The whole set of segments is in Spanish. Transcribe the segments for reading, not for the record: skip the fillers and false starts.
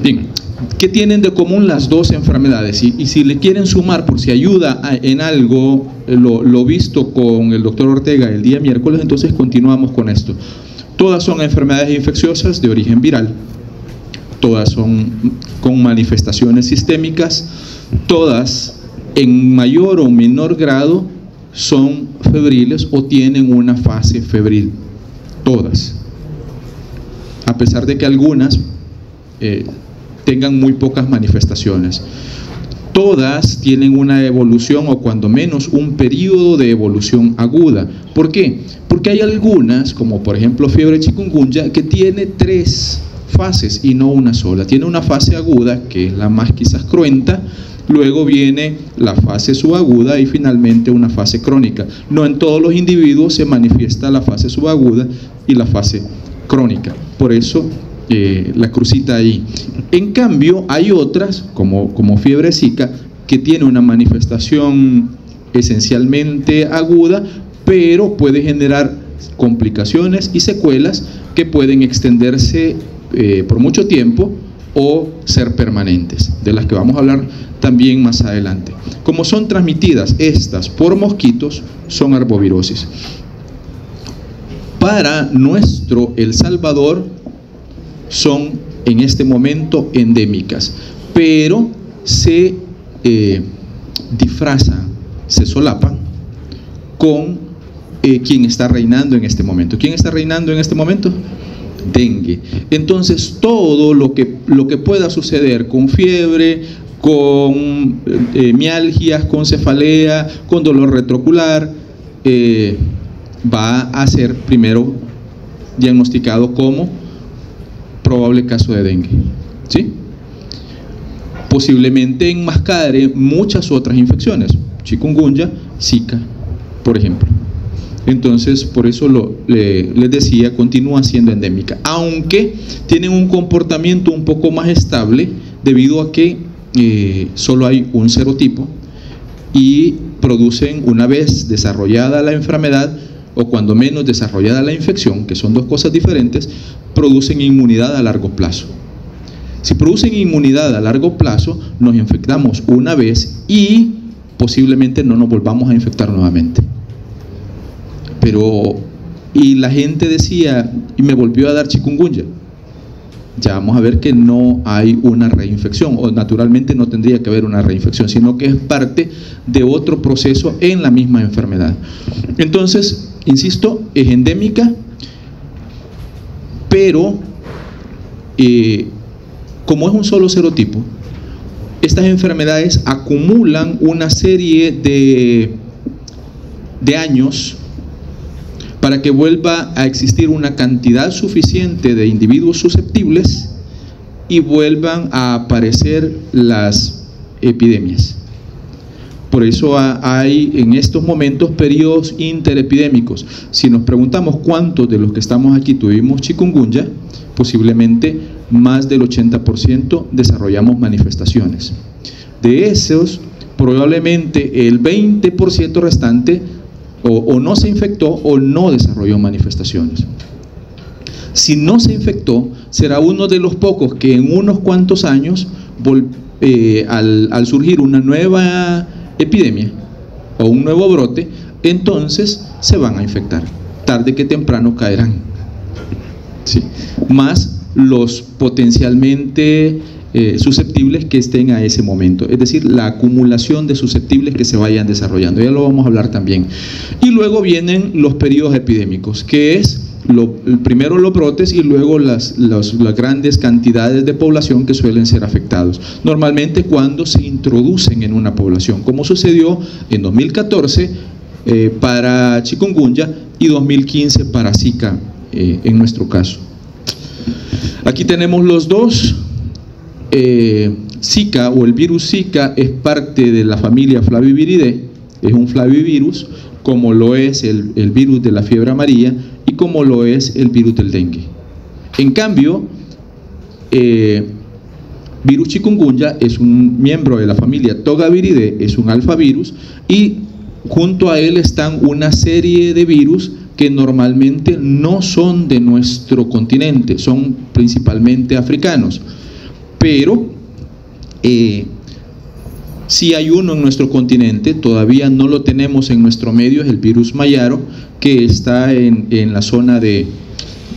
Bien, ¿qué tienen de común las dos enfermedades? Y si le quieren sumar, por si ayuda en algo, lo visto con el doctor Ortega el día miércoles, entonces continuamos con esto. Todas son enfermedades infecciosas de origen viral, todas son con manifestaciones sistémicas, todas en mayor o menor grado son febriles o tienen una fase febril, todas, a pesar de que algunas tengan muy pocas manifestaciones. Todas tienen una evolución o cuando menos un periodo de evolución aguda. ¿Por qué? Porque hay algunas, como por ejemplo fiebre chikungunya, que tiene 3 fases y no una sola. Tiene una fase aguda, que es la más quizás cruenta, luego viene la fase subaguda y finalmente una fase crónica. No en todos los individuos se manifiesta la fase subaguda y la fase crónica. Por eso la crucita ahí. En cambio hay otras como fiebre Zika que tiene una manifestación esencialmente aguda, pero puede generar complicaciones y secuelas que pueden extenderse por mucho tiempo o ser permanentes, de las que vamos a hablar también más adelante. Como son transmitidas estas por mosquitos, son arbovirosis. Para nuestro El Salvador son en este momento endémicas, pero se disfrazan, se solapan con quien está reinando en este momento. ¿Quién está reinando en este momento? Dengue. Entonces todo lo que pueda suceder con fiebre, con mialgias, con cefalea, con dolor retroocular, va a ser primero diagnosticado como probable caso de dengue, ¿sí? Posiblemente enmascare muchas otras infecciones, chikungunya, Zika, por ejemplo. Entonces, por eso les decía, continúa siendo endémica, aunque tienen un comportamiento un poco más estable debido a que solo hay un serotipo y producen, una vez desarrollada la enfermedad o cuando menos desarrollada la infección, que son dos cosas diferentes, producen inmunidad a largo plazo. Si producen inmunidad a largo plazo, nos infectamos una vez y posiblemente no nos volvamos a infectar nuevamente. Y la gente decía, y me volvió a dar chikungunya. Ya vamos a ver que no hay una reinfección, o naturalmente no tendría que haber una reinfección, sino que es parte de otro proceso en la misma enfermedad. Entonces, insisto, es endémica, pero como es un solo serotipo, estas enfermedades acumulan una serie de años para que vuelva a existir una cantidad suficiente de individuos susceptibles y vuelvan a aparecer las epidemias. Por eso hay en estos momentos periodos interepidémicos. Si nos preguntamos cuántos de los que estamos aquí tuvimos chikungunya, posiblemente más del 80% desarrollamos manifestaciones. De esos, probablemente el 20% restante o no se infectó o no desarrolló manifestaciones. Si no se infectó, será uno de los pocos que en unos cuantos años, al surgir una nueva epidemia o un nuevo brote, entonces se van a infectar. Tarde que temprano caerán. ¿Sí? Más los potencialmente susceptibles que estén a ese momento, es decir, la acumulación de susceptibles que se vayan desarrollando, ya lo vamos a hablar también. Y luego vienen los periodos epidémicos, que es primero los brotes y luego las grandes cantidades de población que suelen ser afectados, normalmente cuando se introducen en una población, como sucedió en 2014 para chikungunya y 2015 para Zika en nuestro caso. Aquí tenemos los dos. Zika o el virus Zika es parte de la familia Flaviviridae, es un flavivirus, como lo es el virus de la fiebre amarilla y como lo es el virus del dengue. En cambio, virus chikungunya es un miembro de la familia Togaviridae, es un alfavirus, y junto a él están una serie de virus que normalmente no son de nuestro continente, son principalmente africanos. pero sí hay uno en nuestro continente, todavía no lo tenemos en nuestro medio, es el virus mayaro, que está en la zona de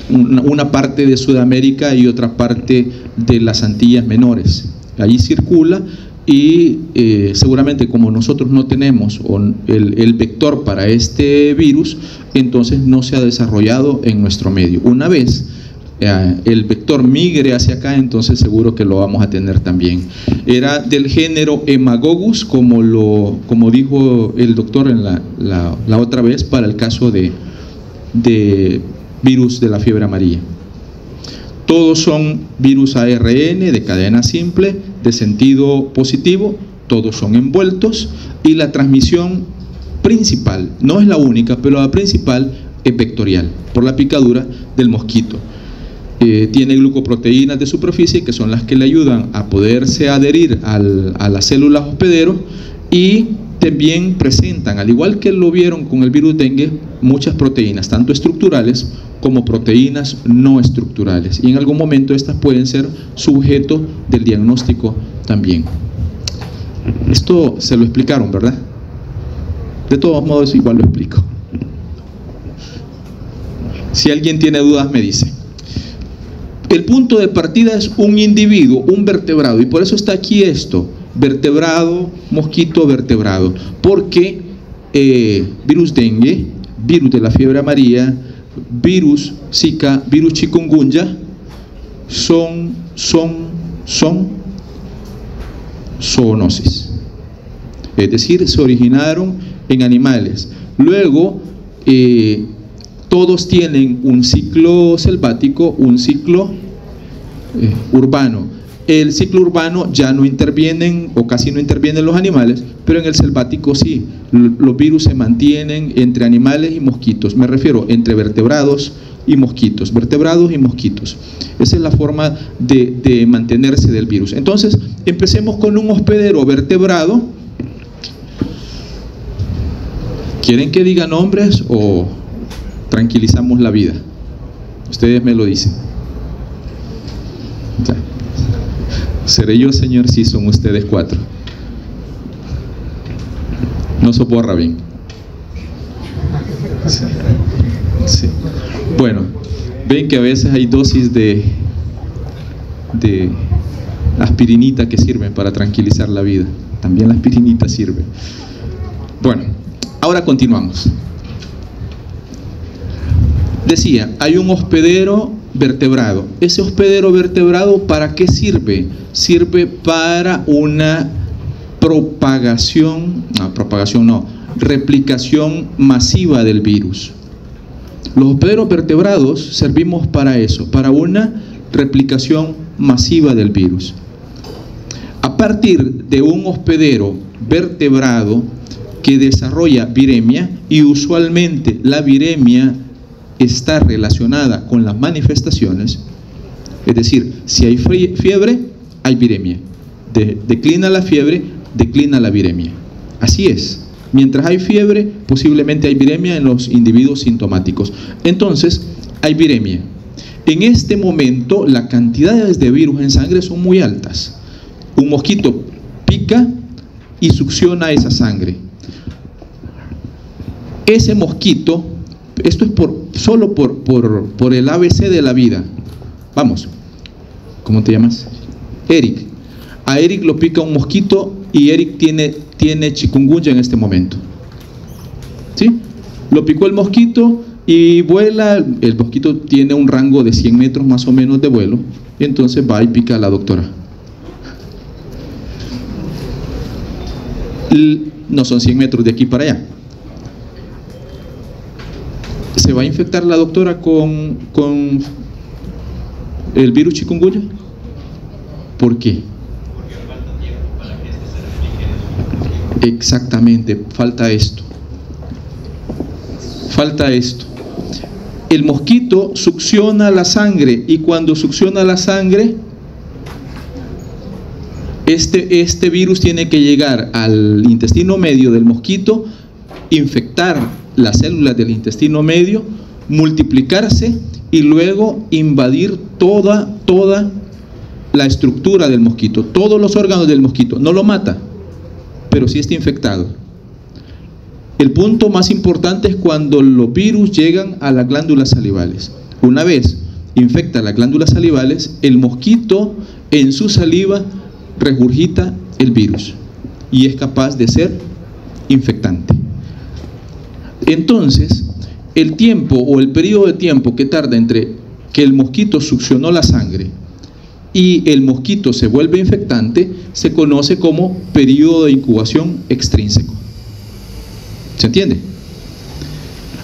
una parte de Sudamérica y otra parte de las Antillas Menores. Allí circula y seguramente como nosotros no tenemos el vector para este virus, entonces no se ha desarrollado en nuestro medio. Una vez el vector migre hacia acá, entonces seguro que lo vamos a tener también. Era del género Hemagogus, como dijo el doctor en la otra vez, para el caso de virus de la fiebre amarilla. Todos son virus ARN de cadena simple, de sentido positivo, todos son envueltos, y la transmisión principal, no es la única, pero la principal es vectorial, por la picadura del mosquito. Tiene glucoproteínas de superficie que son las que le ayudan a poderse adherir a las células hospedero, y también presentan, al igual que lo vieron con el virus dengue, muchas proteínas, tanto estructurales como proteínas no estructurales, y en algún momento estas pueden ser sujeto del diagnóstico también. Esto se lo explicaron, ¿verdad? De todos modos igual lo explico. Si alguien tiene dudas me dice. El punto de partida es un individuo, un vertebrado, y por eso está aquí esto, vertebrado, mosquito vertebrado, porque virus dengue, virus de la fiebre amarilla, virus Zika, virus chikungunya, son zoonosis, es decir, se originaron en animales. Luego todos tienen un ciclo selvático, un ciclo urbano. El ciclo urbano ya no intervienen o casi no intervienen los animales, pero en el selvático sí. Los virus se mantienen entre animales y mosquitos. Me refiero entre vertebrados y mosquitos. Vertebrados y mosquitos. Esa es la forma de mantenerse del virus. Entonces, empecemos con un hospedero vertebrado. ¿Quieren que diga nombres o tranquilizamos la vida? Ustedes me lo dicen. Ya. ¿Seré yo, señor? Sí, son ustedes 4. No soporra bien. Sí. Sí. Bueno, ven que a veces hay dosis de aspirinita que sirven para tranquilizar la vida. También la aspirinita sirve. Bueno, ahora continuamos. Decía, hay un hospedero vertebrado. Ese hospedero vertebrado, ¿para qué sirve? Sirve para una replicación masiva del virus. Los hospederos vertebrados servimos para eso, para una replicación masiva del virus. A partir de un hospedero vertebrado que desarrolla viremia, y usualmente la viremia está relacionada con las manifestaciones, es decir, si hay fiebre, hay viremia. Declina la fiebre, declina la viremia. Así es. Mientras hay fiebre, posiblemente hay viremia en los individuos sintomáticos. Entonces, hay viremia. En este momento, las cantidades de virus en sangre son muy altas. Un mosquito pica y succiona esa sangre. Ese mosquito, esto es solo por el ABC de la vida. Vamos, ¿cómo te llamas? Eric. A Eric lo pica un mosquito y Eric tiene chikungunya en este momento. ¿Sí? Lo picó el mosquito y vuela. El mosquito tiene un rango de 100 metros más o menos de vuelo, y entonces va y pica a la doctora. No son 100 metros de aquí para allá. ¿Se va a infectar la doctora con el virus chikungunya? ¿Por qué? Exactamente, falta esto. Falta esto. El mosquito succiona la sangre, y cuando succiona la sangre, este virus tiene que llegar al intestino medio del mosquito, infectar las células del intestino medio, multiplicarse y luego invadir toda la estructura del mosquito, todos los órganos del mosquito, no lo mata, pero sí está infectado. El punto más importante es cuando los virus llegan a las glándulas salivales. Una vez infecta las glándulas salivales, el mosquito en su saliva regurgita el virus y es capaz de ser infectante. Entonces, el tiempo o el periodo de tiempo que tarda entre que el mosquito succionó la sangre y el mosquito se vuelve infectante se conoce como periodo de incubación extrínseco. ¿Se entiende?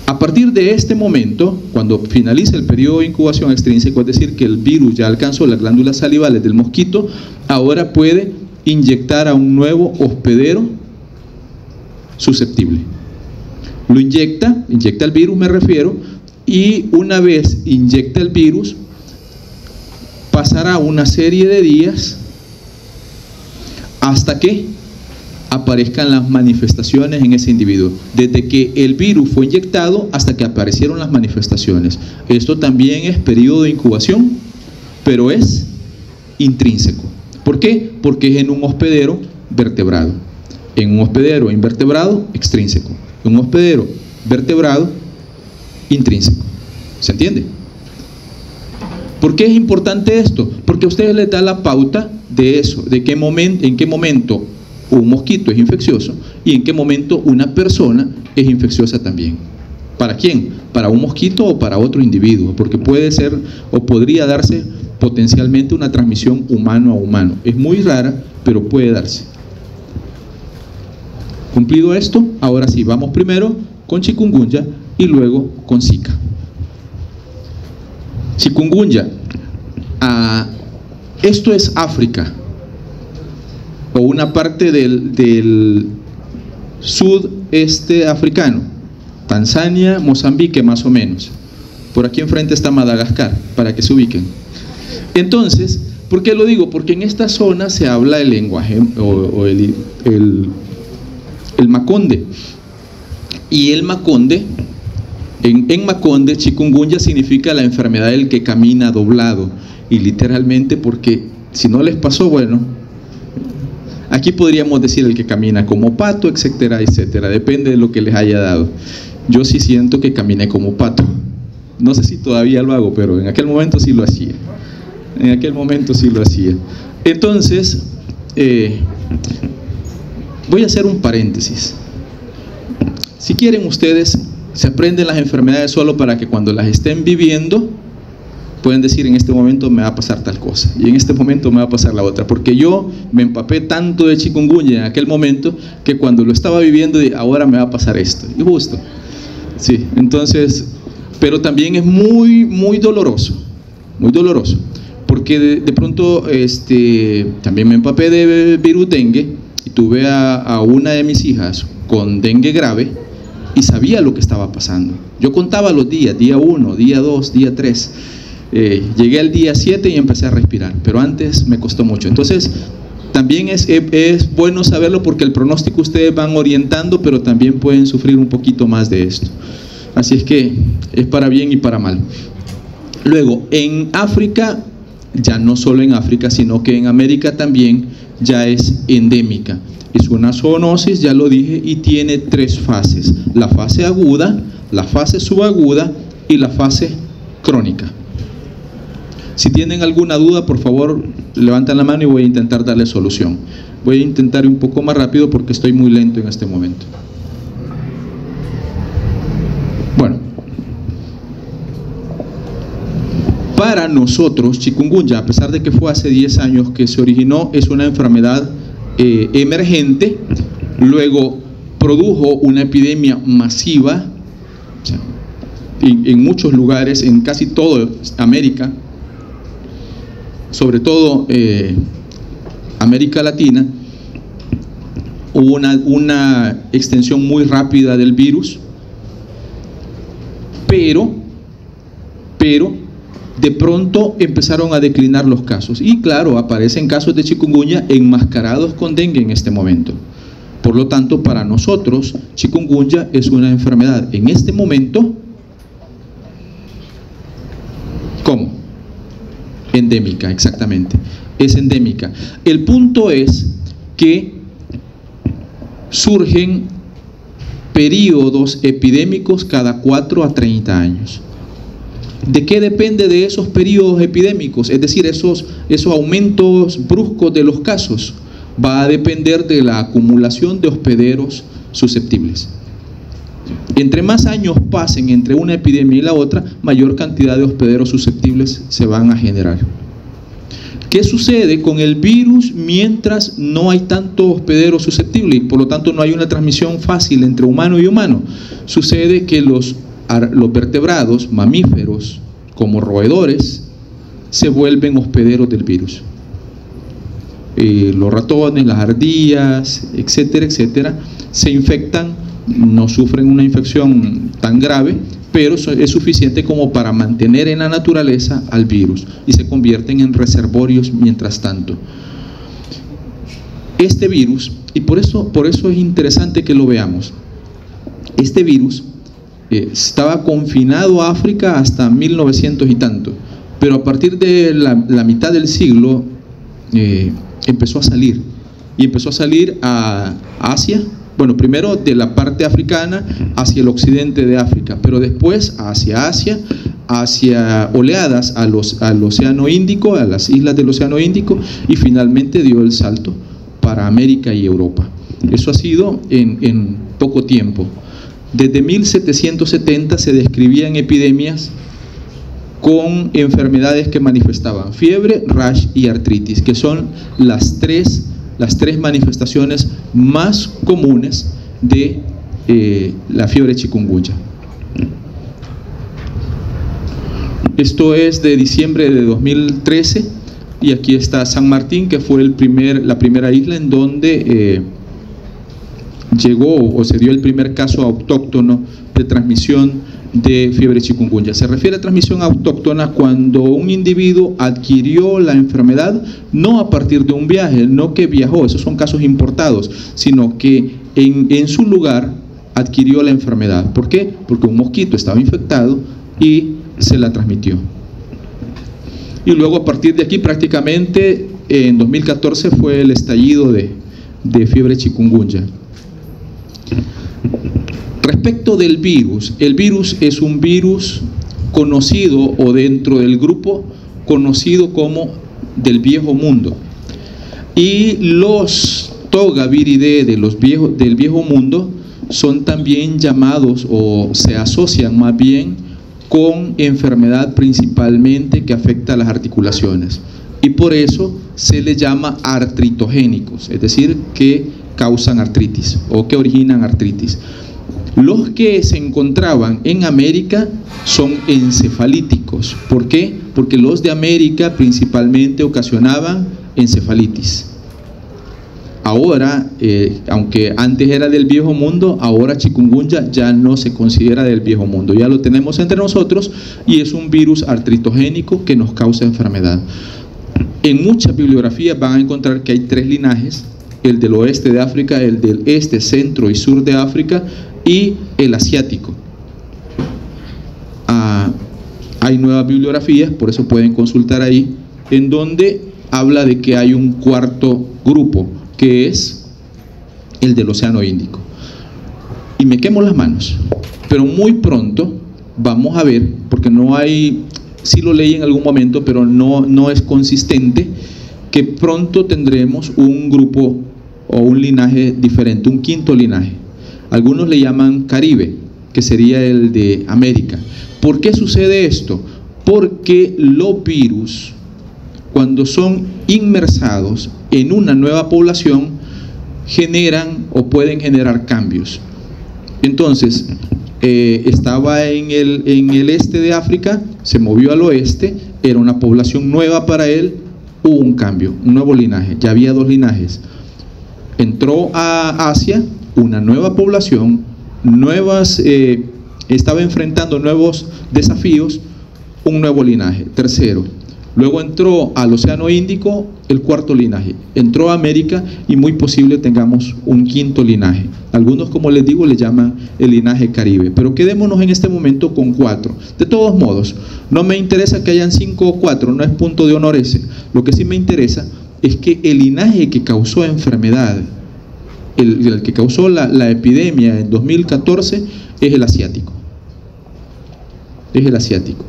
A partir de este momento, cuando finaliza el periodo de incubación extrínseco, es decir, que el virus ya alcanzó las glándulas salivales del mosquito, ahora puede inyectar a un nuevo hospedero susceptible. Lo inyecta el virus me refiero, y una vez inyecta el virus, pasará una serie de días hasta que aparezcan las manifestaciones en ese individuo. Desde que el virus fue inyectado hasta que aparecieron las manifestaciones. Esto también es periodo de incubación, pero es intrínseco. ¿Por qué? Porque es en un hospedero vertebrado. En un hospedero invertebrado, extrínseco. En un hospedero vertebrado, intrínseco. ¿Se entiende? ¿Por qué es importante esto? Porque a ustedes les da la pauta de eso, de en qué momento un mosquito es infeccioso y en qué momento una persona es infecciosa también. ¿Para quién? ¿Para un mosquito o para otro individuo? Porque puede ser o podría darse potencialmente una transmisión humano a humano. Es muy rara, pero puede darse. Cumplido esto, ahora sí, vamos primero con chikungunya y luego con Zika. Chikungunya, esto es África, o una parte del sudeste africano, Tanzania, Mozambique más o menos. Por aquí enfrente está Madagascar, para que se ubiquen. Entonces, ¿por qué lo digo? Porque en esta zona se habla el lenguaje, o el maconde. Y el maconde, en maconde, chikungunya significa la enfermedad del que camina doblado. Y literalmente, porque si no les pasó, bueno, aquí podríamos decir el que camina como pato, etcétera, etcétera. Depende de lo que les haya dado. Yo sí siento que caminé como pato. No sé si todavía lo hago, pero en aquel momento sí lo hacía. En aquel momento sí lo hacía. Entonces, voy a hacer un paréntesis. Si quieren ustedes, se aprenden las enfermedades solo para que cuando las estén viviendo, pueden decir en este momento me va a pasar tal cosa y en este momento me va a pasar la otra, porque yo me empapé tanto de chikungunya en aquel momento que cuando lo estaba viviendo ahora me va a pasar esto, y justo, sí, entonces, pero también es muy doloroso, porque de pronto también me empapé de virus dengue y tuve a una de mis hijas con dengue grave y sabía lo que estaba pasando. Yo contaba los días, día 1, día 2, día 3. Llegué al día 7 y empecé a respirar, pero antes me costó mucho. Entonces, también es bueno saberlo porque el pronóstico ustedes van orientando, pero también pueden sufrir un poquito más de esto. Así es que es para bien y para mal. Luego, en África, ya no solo en África, sino que en América también ya es endémica. Es una zoonosis, ya lo dije, y tiene 3 fases. La fase aguda, la fase subaguda y la fase crónica. Si tienen alguna duda, por favor, levanten la mano y voy a intentar darle solución. Voy a intentar un poco más rápido porque estoy muy lento en este momento. Bueno, para nosotros, chikungunya, a pesar de que fue hace 10 años que se originó, es una enfermedad emergente, luego produjo una epidemia masiva, o sea, en muchos lugares, en casi toda América, sobre todo América Latina, hubo una extensión muy rápida del virus, pero de pronto empezaron a declinar los casos y claro, aparecen casos de chikungunya enmascarados con dengue en este momento. Por lo tanto, para nosotros chikungunya es una enfermedad en este momento, ¿cómo? Endémica, exactamente. Es endémica. El punto es que surgen periodos epidémicos cada 4 a 30 años. ¿De qué depende de esos periodos epidémicos? Es decir, esos aumentos bruscos de los casos. Va a depender de la acumulación de hospederos susceptibles. Entre más años pasen entre una epidemia y la otra, mayor cantidad de hospederos susceptibles se van a generar. ¿Qué sucede con el virus mientras no hay tanto hospedero susceptible y por lo tanto no hay una transmisión fácil entre humano y humano? Sucede que los vertebrados, mamíferos, como roedores, se vuelven hospederos del virus. Los ratones, las ardillas, etcétera, etcétera, se infectan, no sufren una infección tan grave, pero es suficiente como para mantener en la naturaleza al virus y se convierten en reservorios mientras tanto. Este virus, y por eso es interesante que lo veamos, este virus estaba confinado a África hasta 1900 y tanto, pero a partir de la mitad del siglo empezó a salir, y empezó a salir a Asia. Bueno, primero de la parte africana hacia el occidente de África, pero después hacia Asia, hacia oleadas al Océano Índico, a las islas del Océano Índico, y finalmente dio el salto para América y Europa. Eso ha sido en poco tiempo. Desde 1770 se describían epidemias con enfermedades que manifestaban fiebre, rash y artritis, que son las tres manifestaciones más comunes de la fiebre chikungunya. Esto es de diciembre de 2013 y aquí está San Martín, que fue la primera isla en donde llegó o se dio el primer caso autóctono de transmisión de fiebre chikungunya. Se refiere a transmisión autóctona cuando un individuo adquirió la enfermedad no a partir de un viaje, no que viajó, esos son casos importados, sino que en su lugar adquirió la enfermedad. ¿Por qué? Porque un mosquito estaba infectado y se la transmitió. Y luego a partir de aquí prácticamente en 2014 fue el estallido de fiebre chikungunya. Respecto del virus, el virus es un virus conocido o dentro del grupo conocido como del viejo mundo. Y los Togaviridae del viejo mundo son también llamados o se asocian más bien con enfermedad principalmente que afecta a las articulaciones. Y por eso se les llama artritogénicos, es decir, que causan artritis o que originan artritis. Los que se encontraban en América son encefalíticos. ¿Por qué? Porque los de América principalmente ocasionaban encefalitis. Ahora, aunque antes era del viejo mundo, ahora chikungunya ya no se considera del viejo mundo. Ya lo tenemos entre nosotros y es un virus artritogénico que nos causa enfermedad. En muchas bibliografías van a encontrar que hay 3 linajes: el del oeste de África, el del este, centro y sur de África y el asiático. Hay nuevas bibliografías, por eso pueden consultar ahí, en donde habla de que hay un cuarto grupo, que es el del Océano Índico. Y me quemo las manos, pero muy pronto vamos a ver, porque no hay, sí lo leí en algún momento, pero no es consistente, que pronto tendremos un grupo o un linaje diferente, un quinto linaje. Algunos le llaman Caribe, que sería el de América. ¿Por qué sucede esto? Porque los virus, cuando son inmersados en una nueva población, generan o pueden generar cambios. Entonces, estaba en el este de África, se movió al oeste, era una población nueva para él, hubo un cambio, un nuevo linaje, ya había 2 linajes. Entró a Asia, una nueva población, estaba enfrentando nuevos desafíos, un nuevo linaje. Tercero, Luego entró al Océano Índico el cuarto linaje, entró a América y muy posible tengamos un quinto linaje. Algunos, como les digo, le llaman el linaje Caribe, pero quedémonos en este momento con 4. De todos modos, no me interesa que hayan 5 o 4, no es punto de honor ese. Lo que sí me interesa es que el linaje que causó enfermedad, el que causó la epidemia en 2014 es el asiático. Es el asiático.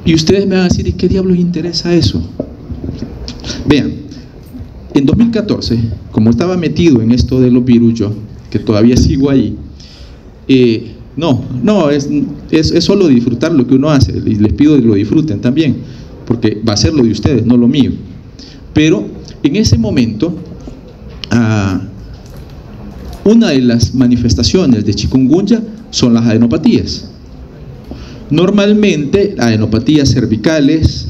Y ustedes me van a decir, ¿y qué diablos interesa eso? Vean, en 2014, como estaba metido en esto de los virus yo, que todavía sigo ahí, es solo disfrutar lo que uno hace, y les pido que lo disfruten también, porque va a ser lo de ustedes, no lo mío. Pero en ese momento, una de las manifestaciones de chikungunya son las adenopatías. Normalmente, adenopatías cervicales,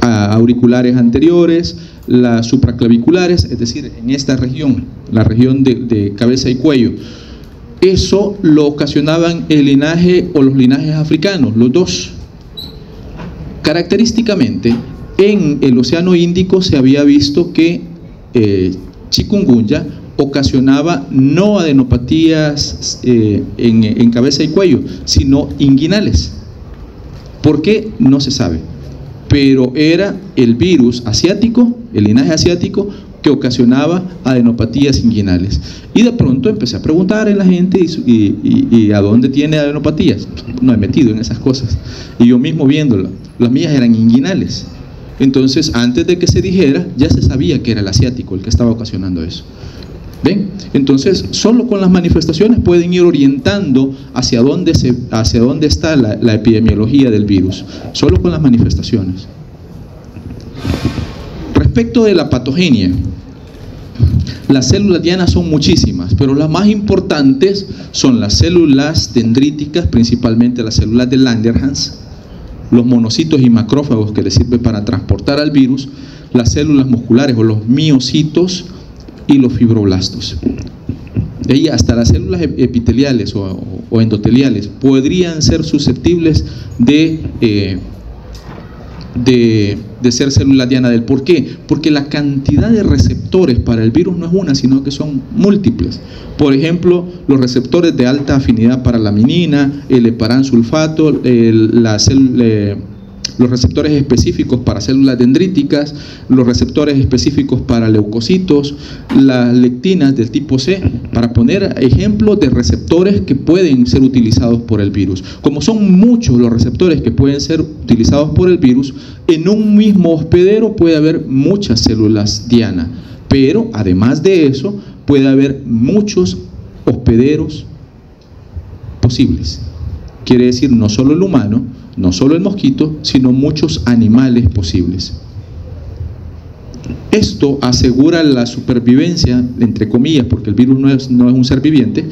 auriculares anteriores, las supraclaviculares, es decir, en esta región, la región de cabeza y cuello. Eso lo ocasionaban el linaje o los linajes africanos, los dos. Característicamente, en el Océano Índico se había visto que chikungunya ocasionaba no adenopatías en cabeza y cuello, sino inguinales. ¿Por qué? No se sabe. Pero era el virus asiático, el linaje asiático, que ocasionaba adenopatías inguinales. Y de pronto empecé a preguntar a la gente y ¿a dónde tiene adenopatías? No he metido en esas cosas. Y yo mismo viéndolo, las mías eran inguinales. Entonces, antes de que se dijera, ya se sabía que era el asiático el que estaba ocasionando eso. ¿Ven? Entonces, solo con las manifestaciones pueden ir orientando hacia dónde está la epidemiología del virus. Solo con las manifestaciones. Respecto de la patogenia, las células dianas son muchísimas, pero las más importantes son las células dendríticas, principalmente las células de Langerhans, los monocitos y macrófagos que les sirven para transportar al virus, las células musculares o los miocitos, y los fibroblastos. Y hasta las células epiteliales o endoteliales podrían ser susceptibles de ser células diana del. ¿Por qué? Porque la cantidad de receptores para el virus no es una, sino que son múltiples. Por ejemplo, los receptores de alta afinidad para la meninina, el heparansulfato, los receptores específicos para células dendríticas, los receptores específicos para leucocitos, las lectinas del tipo C, para poner ejemplos de receptores que pueden ser utilizados por el virus. Como son muchos los receptores que pueden ser utilizados por el virus, en un mismo hospedero puede haber muchas células diana, pero además de eso puede haber muchos hospederos posibles. Quiere decir, no solo el humano, no solo el mosquito, sino muchos animales posibles. Esto asegura la supervivencia, entre comillas, porque el virus no es un ser viviente,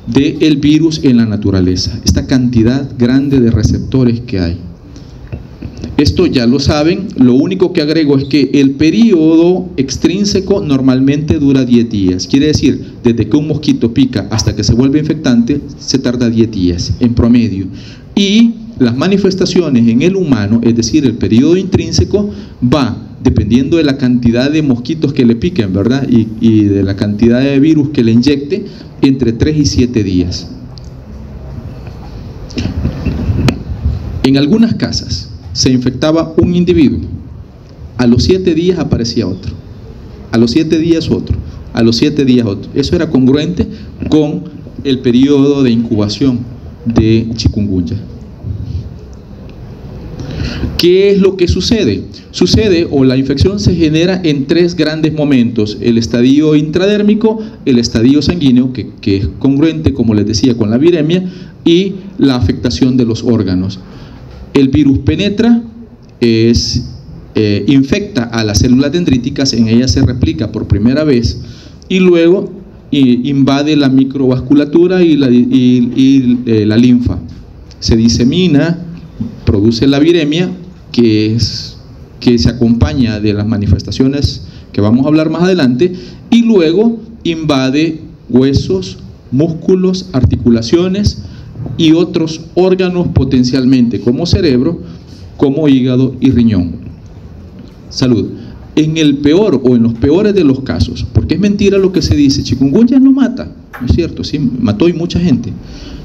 del virus en la naturaleza. Esta cantidad grande de receptores que hay. Esto ya lo saben, lo único que agrego es que el periodo extrínseco normalmente dura 10 días. Quiere decir, desde que un mosquito pica hasta que se vuelve infectante, se tarda 10 días en promedio. Y las manifestaciones en el humano, es decir, el periodo intrínseco, va dependiendo de la cantidad de mosquitos que le piquen, ¿verdad? Y de la cantidad de virus que le inyecte, entre 3 y 7 días. En algunas casas se infectaba un individuo, a los 7 días aparecía otro, a los 7 días otro, a los 7 días otro. Eso era congruente con el periodo de incubación de chikungunya. ¿Qué es lo que sucede? Sucede, o la infección se genera en 3 grandes momentos: el estadio intradérmico, el estadio sanguíneo, que es congruente, como les decía, con la viremia, y la afectación de los órganos. El virus penetra, infecta a las células dendríticas, en ellas se replica por primera vez, y luego invade la microvasculatura y la linfa. Se disemina, produce la viremia, que se acompaña de las manifestaciones que vamos a hablar más adelante, y luego invade huesos, músculos, articulaciones, y otros órganos potencialmente, como cerebro, como hígado y riñón. Salud. En el peor o en los peores de los casos, porque es mentira lo que se dice, chikungunya no mata, no es cierto, sí, mató y mucha gente.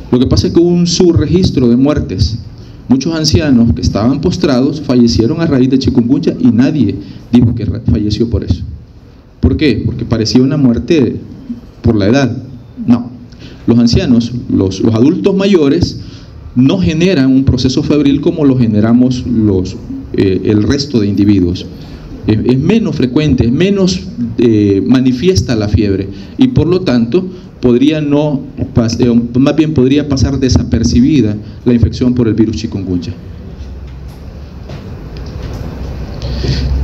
Lo que pasa es que hubo un subregistro de muertes. Muchos ancianos que estaban postrados fallecieron a raíz de chikungunya y nadie dijo que falleció por eso. ¿Por qué? Porque parecía una muerte por la edad. No. Los ancianos, los adultos mayores, no generan un proceso febril como lo generamos el resto de individuos. Es menos frecuente, es menos manifiesta la fiebre y por lo tanto más bien podría pasar desapercibida la infección por el virus chikungunya.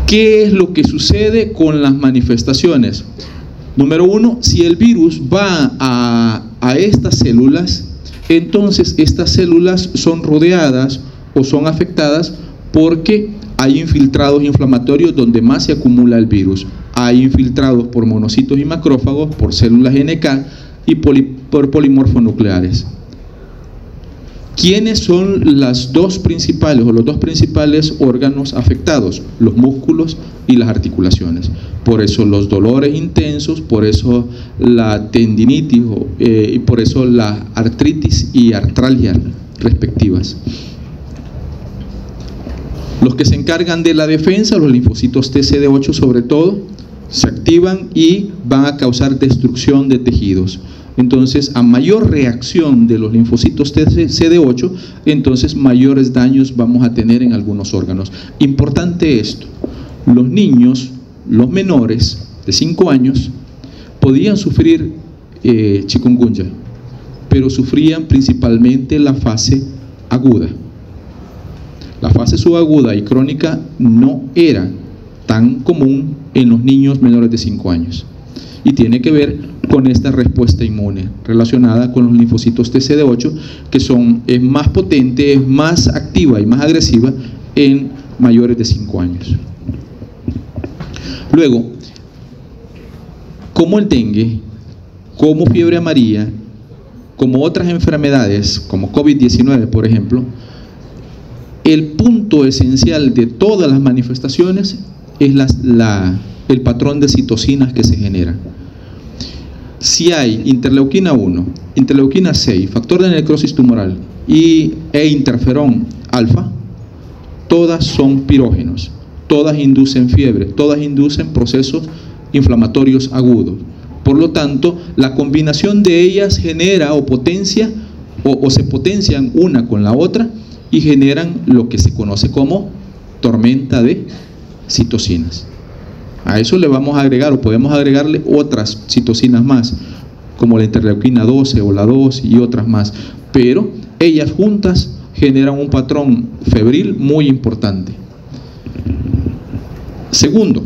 ¿Qué es lo que sucede con las manifestaciones? Número uno, si el virus va a estas células, entonces estas células son rodeadas o son afectadas porque hay infiltrados inflamatorios donde más se acumula el virus. Hay infiltrados por monocitos y macrófagos, por células NK y por polimorfonucleares. ¿Quiénes son los dos principales órganos afectados? Los músculos y las articulaciones. Por eso los dolores intensos, por eso la tendinitis y por eso la artritis y artralgia respectivas. Los que se encargan de la defensa, los linfocitos TCD8 sobre todo, se activan y van a causar destrucción de tejidos. Entonces, a mayor reacción de los linfocitos TCD8, entonces mayores daños vamos a tener en algunos órganos. Importante esto, los niños, los menores de 5 años, podían sufrir chikungunya, pero sufrían principalmente la fase aguda. La fase subaguda y crónica no era tan común en los niños menores de 5 años y tiene que ver con esta respuesta inmune relacionada con los linfocitos TCD8 que es más potente, es más activa y más agresiva en mayores de 5 años. Luego, como el dengue, como fiebre amarilla, como otras enfermedades como COVID-19 por ejemplo, el punto esencial de todas las manifestaciones es el patrón de citocinas que se genera. Si hay interleuquina 1, interleuquina 6, factor de necrosis tumoral e interferón alfa, todas son pirógenos, todas inducen fiebre, todas inducen procesos inflamatorios agudos. Por lo tanto, la combinación de ellas genera o potencia o se potencian una con la otra y generan lo que se conoce como tormenta de citocinas. A eso le vamos a agregar o podemos agregarle otras citocinas más, como la interleuquina 12 o la 2 y otras más, pero ellas juntas generan un patrón febril muy importante. Segundo,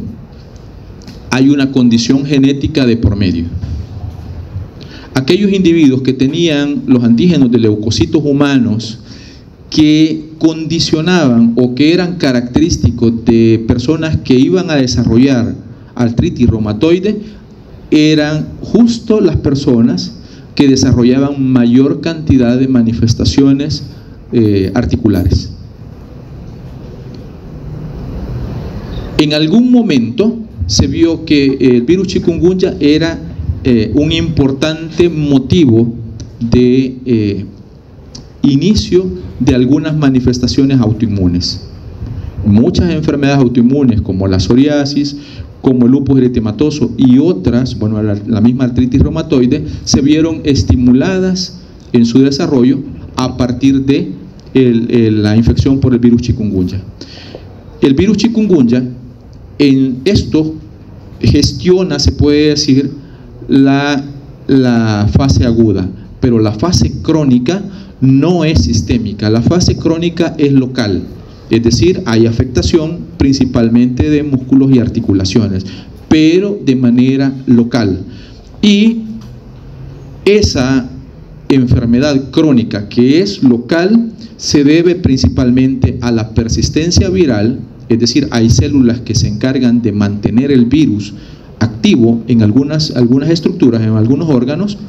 hay una condición genética de por medio. Aquellos individuos que tenían los antígenos de leucocitos humanos que condicionaban o que eran característicos de personas que iban a desarrollar artritis reumatoide, eran justo las personas que desarrollaban mayor cantidad de manifestaciones articulares. En algún momento se vio que el virus chikungunya era un importante motivo de inicio de algunas manifestaciones autoinmunes. Muchas enfermedades autoinmunes como la psoriasis, como el lupus eritematoso y otras, bueno, la misma artritis reumatoide, se vieron estimuladas en su desarrollo a partir de la infección por el virus chikungunya. El virus chikungunya en esto gestiona, se puede decir, la fase aguda, pero la fase crónica no es sistémica, la fase crónica es local, es decir, hay afectación principalmente de músculos y articulaciones, pero de manera local. Y esa enfermedad crónica que es local se debe principalmente a la persistencia viral, es decir, hay células que se encargan de mantener el virus activo en algunas estructuras, en algunos órganos,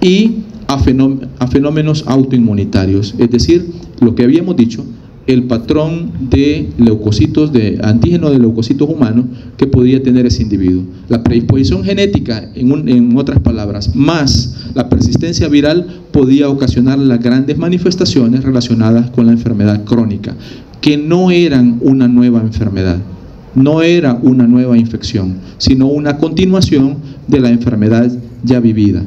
y a fenómenos autoinmunitarios, es decir, lo que habíamos dicho, el patrón de leucocitos, de antígeno de leucocitos humanos que podría tener ese individuo. La predisposición genética, en otras palabras, más la persistencia viral podía ocasionar las grandes manifestaciones relacionadas con la enfermedad crónica, que no eran una nueva enfermedad, no era una nueva infección, sino una continuación de la enfermedad ya vivida.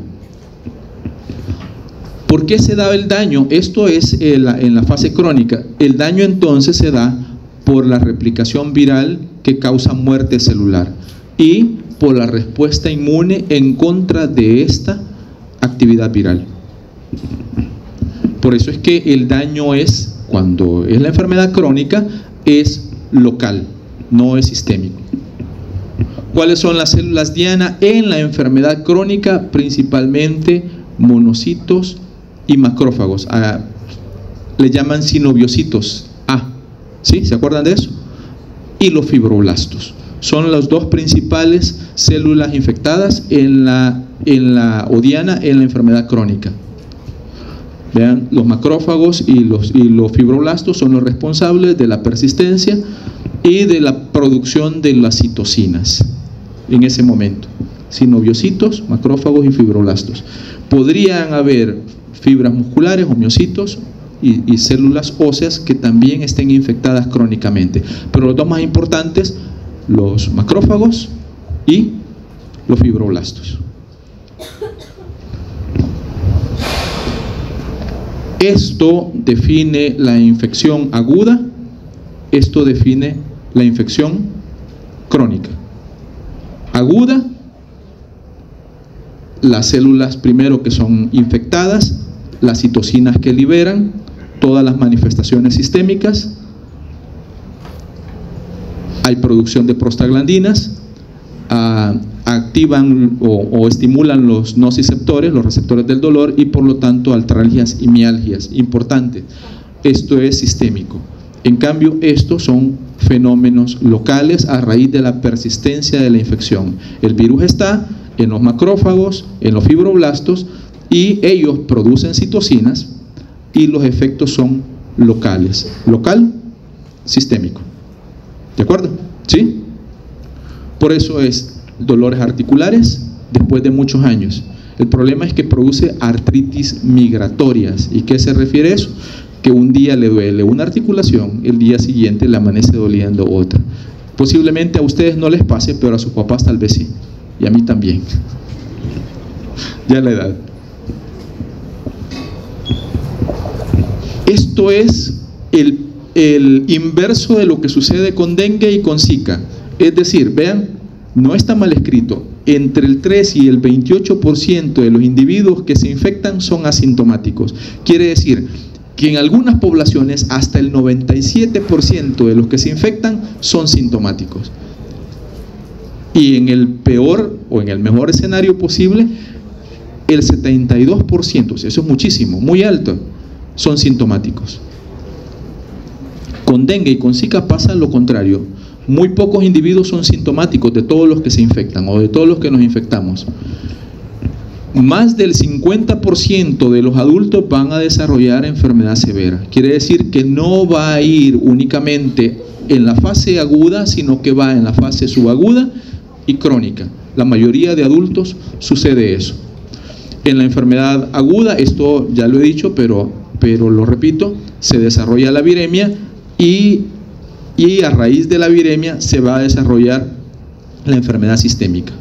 ¿Por qué se da el daño? Esto es en la fase crónica. El daño entonces se da por la replicación viral que causa muerte celular y por la respuesta inmune en contra de esta actividad viral. Por eso es que el daño es, cuando es la enfermedad crónica, es local, no es sistémico. ¿Cuáles son las células diana en la enfermedad crónica? Principalmente monocitos y macrófagos, le llaman sinoviocitos A, ¿sí? ¿Se acuerdan de eso? Y los fibroblastos son las dos principales células infectadas en la diana en la enfermedad crónica. Vean, los macrófagos y los fibroblastos son los responsables de la persistencia y de la producción de las citocinas en ese momento. Sinoviocitos, macrófagos y fibroblastos. Podrían haber fibras musculares o miocitos y células óseas que también estén infectadas crónicamente, pero los dos más importantes, los macrófagos y los fibroblastos. Esto define la infección aguda, esto define la infección crónica. Aguda, las células primero que son infectadas, las citocinas que liberan, todas las manifestaciones sistémicas, hay producción de prostaglandinas, activan o estimulan los nociceptores, los receptores del dolor, y por lo tanto artralgias y mialgias. Importante, esto es sistémico. En cambio, estos son fenómenos locales a raíz de la persistencia de la infección. El virus está en los macrófagos, en los fibroblastos, y ellos producen citocinas y los efectos son locales. Local, sistémico. ¿De acuerdo? ¿Sí? Por eso es dolores articulares después de muchos años. El problema es que produce artritis migratorias. ¿Y qué se refiere a eso? Que un día le duele una articulación, el día siguiente le amanece doliendo otra. Posiblemente a ustedes no les pase, pero a sus papás tal vez sí. Y a mí también. Ya la edad. Esto es el inverso de lo que sucede con dengue y con Zika. Es decir, vean, no está mal escrito. Entre el 3 y el 28% de los individuos que se infectan son asintomáticos. Quiere decir que en algunas poblaciones hasta el 97% de los que se infectan son sintomáticos. Y en el peor o en el mejor escenario posible, el 72%, eso es muchísimo, muy alto, son sintomáticos. Con dengue y con Zika pasa lo contrario. Muy pocos individuos son sintomáticos de todos los que se infectan o de todos los que nos infectamos. Más del 50% de los adultos van a desarrollar enfermedad severa. Quiere decir que no va a ir únicamente en la fase aguda, sino que va en la fase subaguda y crónica. La mayoría de adultos sucede eso. En la enfermedad aguda, esto ya lo he dicho, pero lo repito, se desarrolla la viremia y a raíz de la viremia se va a desarrollar la enfermedad sistémica.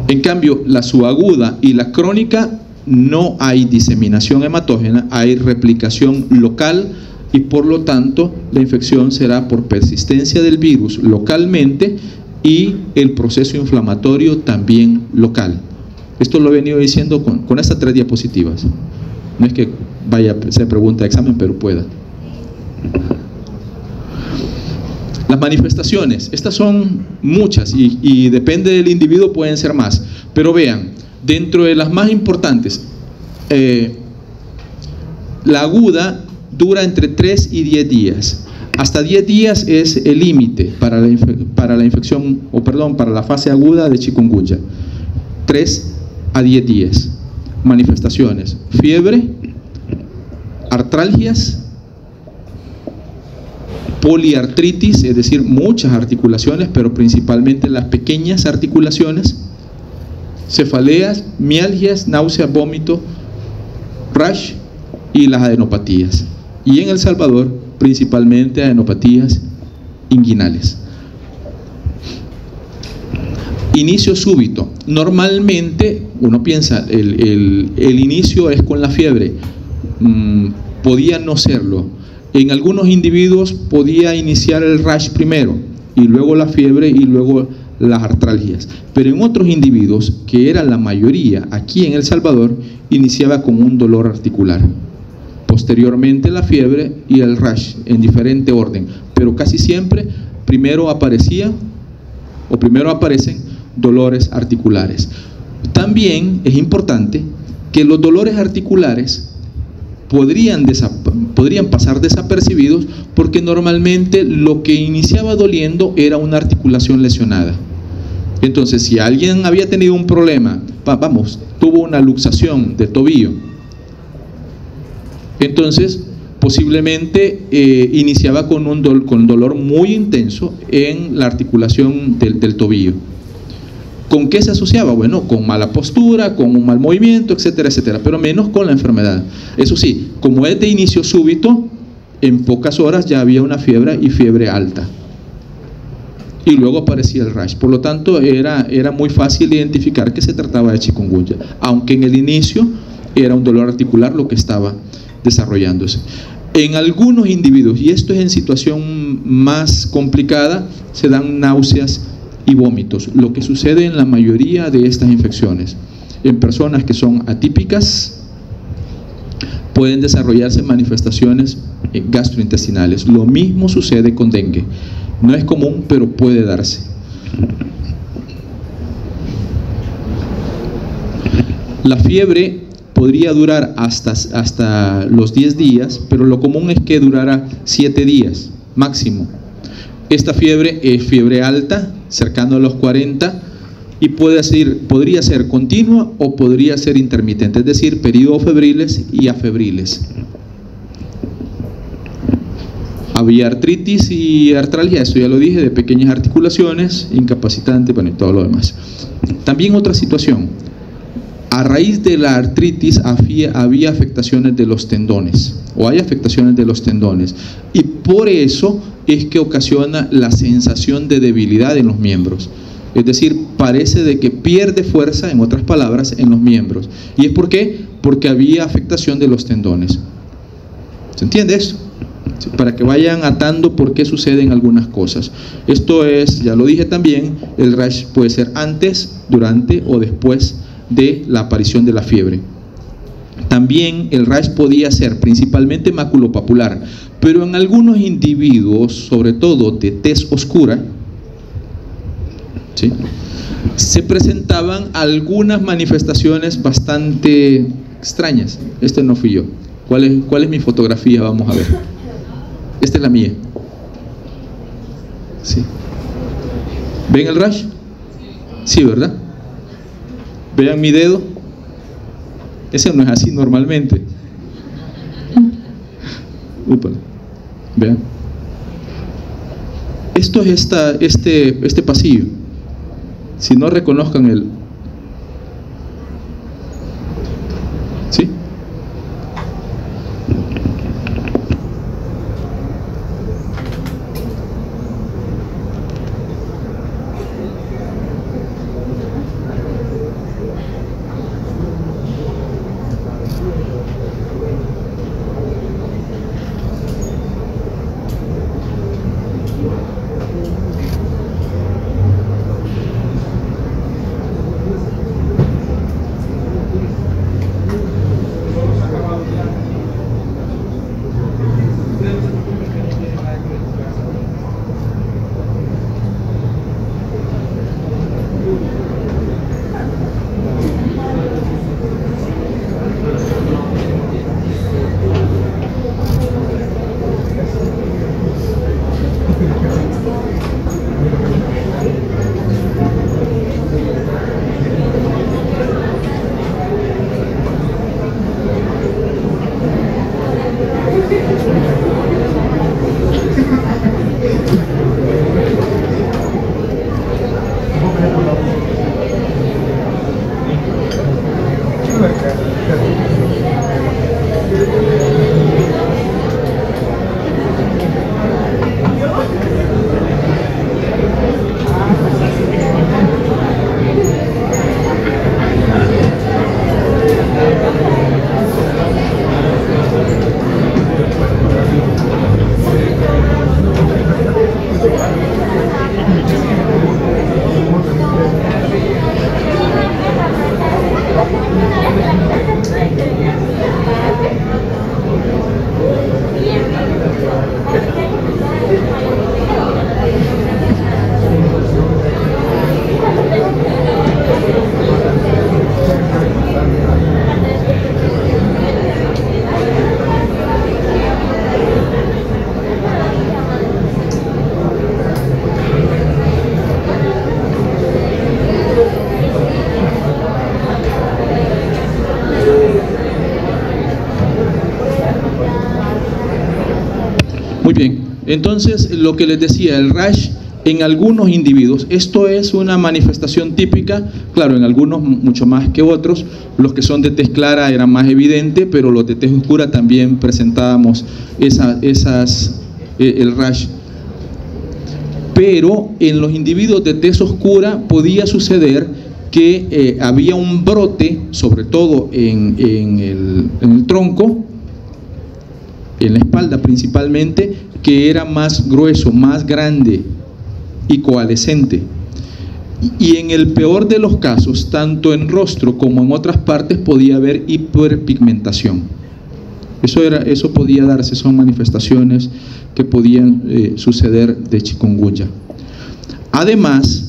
En cambio, la subaguda y la crónica no hay diseminación hematógena, hay replicación local y por lo tanto la infección será por persistencia del virus localmente y el proceso inflamatorio también local. Esto lo he venido diciendo con estas 3 diapositivas. No es que vaya a ser pregunta de examen, pero pueda. Las manifestaciones, estas son muchas y depende del individuo, pueden ser más. Pero vean, dentro de las más importantes, la aguda dura entre 3 y 10 días. Hasta 10 días es el límite para la infección, para la fase aguda de chikungunya. 3 a 10 días. manifestaciones: fiebre, artralgias, poliartritis, es decir, muchas articulaciones, pero principalmente las pequeñas articulaciones, cefaleas, mialgias, náuseas, vómito, rash y las adenopatías. Y en El Salvador, principalmente adenopatías inguinales. Inicio súbito. Normalmente uno piensa, el inicio es con la fiebre. Podía no serlo. En algunos individuos podía iniciar el rash primero, y luego la fiebre, y luego las artralgias. Pero en otros individuos, que era la mayoría aquí en El Salvador, iniciaba con un dolor articular. Posteriormente la fiebre y el rash, en diferente orden. Pero casi siempre primero aparecen dolores articulares. También es importante que los dolores articulares podrían pasar desapercibidos, porque normalmente lo que iniciaba doliendo era una articulación lesionada. Entonces, si alguien había tenido un problema, tuvo una luxación de tobillo, entonces posiblemente iniciaba con dolor muy intenso en la articulación del tobillo. ¿Con qué se asociaba? Bueno, con mala postura, con un mal movimiento, etcétera, etcétera, pero menos con la enfermedad. Eso sí, como es de inicio súbito, en pocas horas ya había una fiebre, y fiebre alta. Y luego aparecía el rash. Por lo tanto, era muy fácil identificar que se trataba de chikungunya, aunque en el inicio era un dolor articular lo que estaba desarrollándose. En algunos individuos, y esto es en situación más complicada, se dan náuseas y vómitos, lo que sucede en la mayoría de estas infecciones. En personas que son atípicas pueden desarrollarse manifestaciones gastrointestinales. Lo mismo sucede con dengue. No es común, pero puede darse. La fiebre podría durar hasta los 10 días, pero lo común es que durara 7 días máximo. Esta fiebre es fiebre alta, cercano a los 40, y podría ser continua o podría ser intermitente, es decir, periodos febriles y afebriles. Había artritis y artralgia, eso ya lo dije, de pequeñas articulaciones, incapacitante, bueno, y todo lo demás. También otra situación: a raíz de la artritis había afectaciones de los tendones, o hay afectaciones de los tendones, y por eso es que ocasiona la sensación de debilidad en los miembros. Es decir, parece de que pierde fuerza, en otras palabras, en los miembros. ¿Y es por qué? Porque había afectación de los tendones. ¿Se entiende eso? Sí, para que vayan atando por qué suceden algunas cosas. Esto es, ya lo dije también, el rash puede ser antes, durante o después de la aparición de la fiebre. También el rash podía ser principalmente maculopapular, pero en algunos individuos, sobre todo de tez oscura, ¿sí?, se presentaban algunas manifestaciones bastante extrañas. Este no fui yo. ¿Cuál es mi fotografía? Vamos a ver. Esta es la mía. ¿Sí? ¿Ven el rash? Sí, ¿verdad? Vean mi dedo. Ese no es así normalmente. Úpala. Vean. Esto es este pasillo. Si no reconozcan el... ¿Sí? Entonces, lo que les decía, el rash en algunos individuos, esto es una manifestación típica, claro, en algunos mucho más que otros. Los que son de tez clara era más evidente, pero los de tez oscura también presentábamos el rash. Pero en los individuos de tez oscura podía suceder que había un brote, sobre todo en el tronco, en la espalda principalmente, que era más grueso, más grande y coalescente. Y en el peor de los casos, tanto en rostro como en otras partes, podía haber hiperpigmentación. Eso podía darse, son manifestaciones que podían suceder de chikungunya. Además,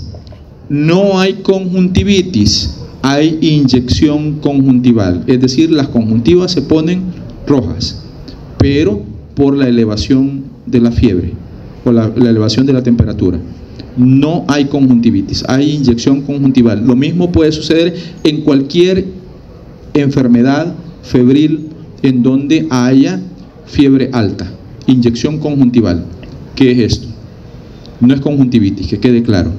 no hay conjuntivitis, hay inyección conjuntival, es decir, las conjuntivas se ponen rojas, pero por la elevación de la fiebre o la elevación de la temperatura. No hay conjuntivitis, hay inyección conjuntival. Lo mismo puede suceder en cualquier enfermedad febril en donde haya fiebre alta. Inyección conjuntival. ¿Qué es esto? No es conjuntivitis, que quede claro.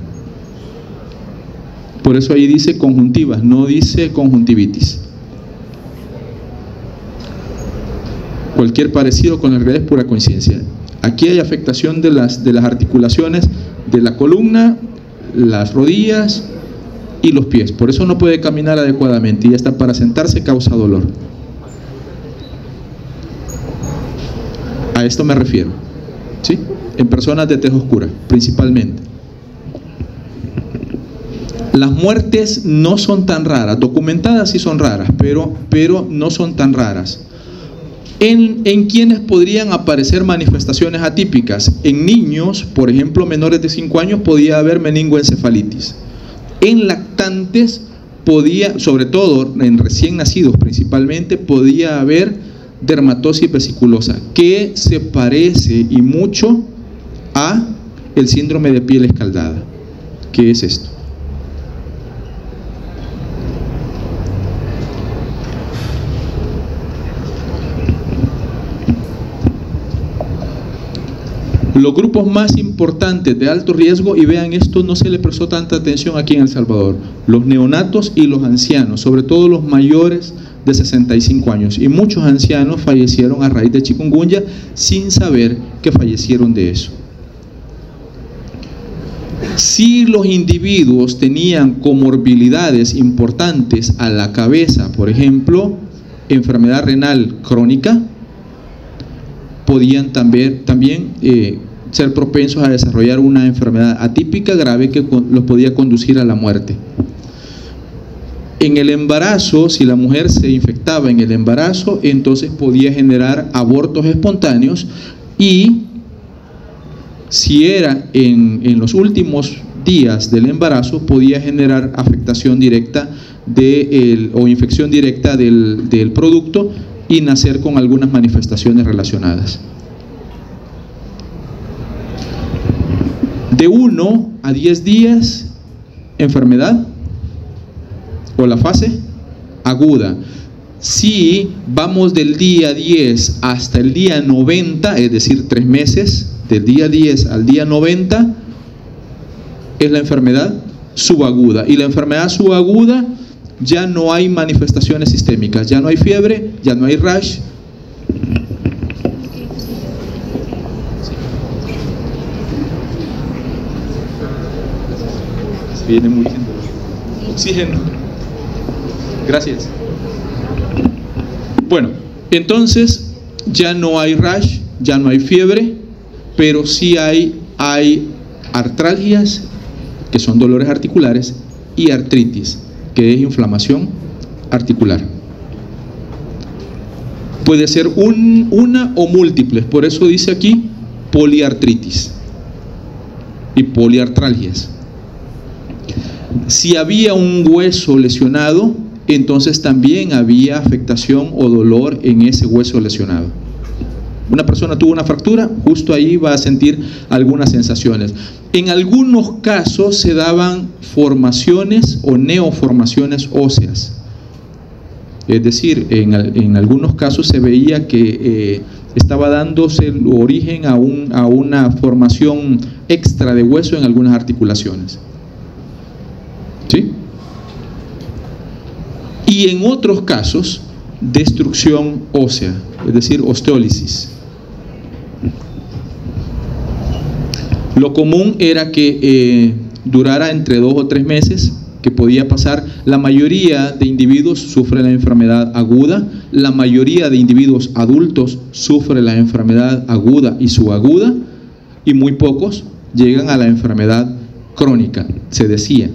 Por eso ahí dice conjuntivas, no dice conjuntivitis. Cualquier parecido con la realidad es pura coincidencia. Aquí hay afectación de las articulaciones de la columna, las rodillas y los pies. Por eso no puede caminar adecuadamente y hasta para sentarse causa dolor. A esto me refiero, ¿sí? En personas de tez oscura, principalmente. Las muertes no son tan raras, documentadas sí son raras, pero no son tan raras. En quienes podrían aparecer manifestaciones atípicas, en niños, por ejemplo, menores de 5 años, podía haber meningoencefalitis. En lactantes podía, sobre todo en recién nacidos principalmente, podía haber dermatosis vesiculosa, que se parece y mucho a el síndrome de piel escaldada. ¿Qué es esto? Los grupos más importantes de alto riesgo, y vean esto, no se le prestó tanta atención aquí en El Salvador: los neonatos y los ancianos, sobre todo los mayores de 65 años. Y muchos ancianos fallecieron a raíz de chikungunya sin saber que fallecieron de eso. Si los individuos tenían comorbilidades importantes a la cabeza, por ejemplo, enfermedad renal crónica, podían también ser propensos a desarrollar una enfermedad atípica grave que los podía conducir a la muerte. En el embarazo, si la mujer se infectaba en el embarazo, entonces podía generar abortos espontáneos, y si era en los últimos días del embarazo, podía generar afectación directa o infección directa del producto y nacer con algunas manifestaciones relacionadas. De 1 a 10 días, enfermedad o la fase aguda. Si vamos del día 10 hasta el día 90, es decir, 3 meses, del día 10 al día 90, es la enfermedad subaguda. Y la enfermedad subaguda ya no hay manifestaciones sistémicas, ya no hay fiebre, ya no hay rash. Viene muy bien. Oxígeno. Gracias. Bueno, entonces ya no hay rash, ya no hay fiebre, pero sí hay artralgias, que son dolores articulares, y artritis, que es inflamación articular. Puede ser una o múltiples, por eso dice aquí poliartritis y poliartralgias. Si había un hueso lesionado, entonces también había afectación o dolor en ese hueso lesionado. Una persona tuvo una fractura, justo ahí va a sentir algunas sensaciones. En algunos casos se daban formaciones o neoformaciones óseas. Es decir, en algunos casos se veía que estaba dándose origen a una formación extra de hueso en algunas articulaciones. ¿Sí? Y en otros casos, destrucción ósea, es decir, osteólisis. Lo común era que durara entre 2 o 3 meses, que podía pasar. La mayoría de individuos sufre la enfermedad aguda, la mayoría de individuos adultos sufre la enfermedad aguda y subaguda, y muy pocos llegan a la enfermedad crónica, se decía.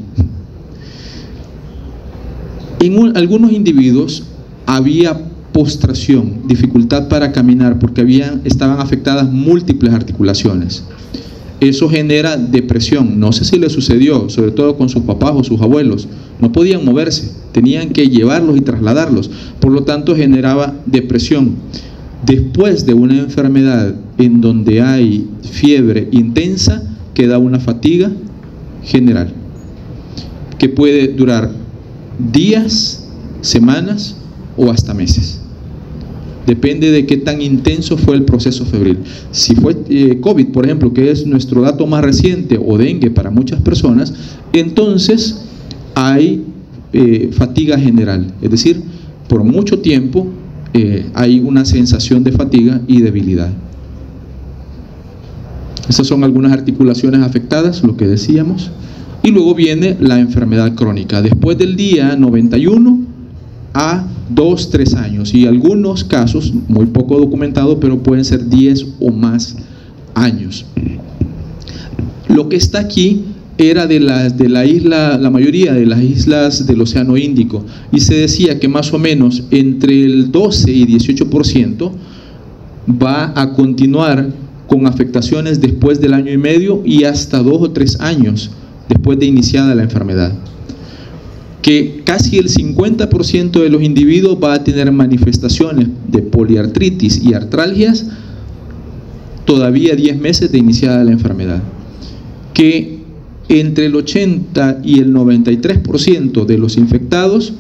En algunos individuos había postración, dificultad para caminar, porque estaban afectadas múltiples articulaciones. Eso genera depresión. No sé si le sucedió, sobre todo con sus papás o sus abuelos. No podían moverse, tenían que llevarlos y trasladarlos. Por lo tanto, generaba depresión. Después de una enfermedad en donde hay fiebre intensa, queda una fatiga general, que puede durar días, semanas o hasta meses. Depende de qué tan intenso fue el proceso febril. Si fue COVID, por ejemplo, que es nuestro dato más reciente, o dengue para muchas personas, entonces hay fatiga general. Es decir, por mucho tiempo hay una sensación de fatiga y debilidad. Esas son algunas articulaciones afectadas, lo que decíamos. Y luego viene la enfermedad crónica. Después del día 91 a 2, 3 años, y algunos casos, muy poco documentados, pero pueden ser 10 o más años. Lo que está aquí era de la isla, la mayoría de las islas del Océano Índico, y se decía que más o menos entre el 12 y 18% va a continuar con afectaciones después del año y medio y hasta 2 o 3 años después de iniciada la enfermedad. Que casi el 50% de los individuos va a tener manifestaciones de poliartritis y artralgias todavía 10 meses de iniciada la enfermedad. Que entre el 80 y el 93% de los infectados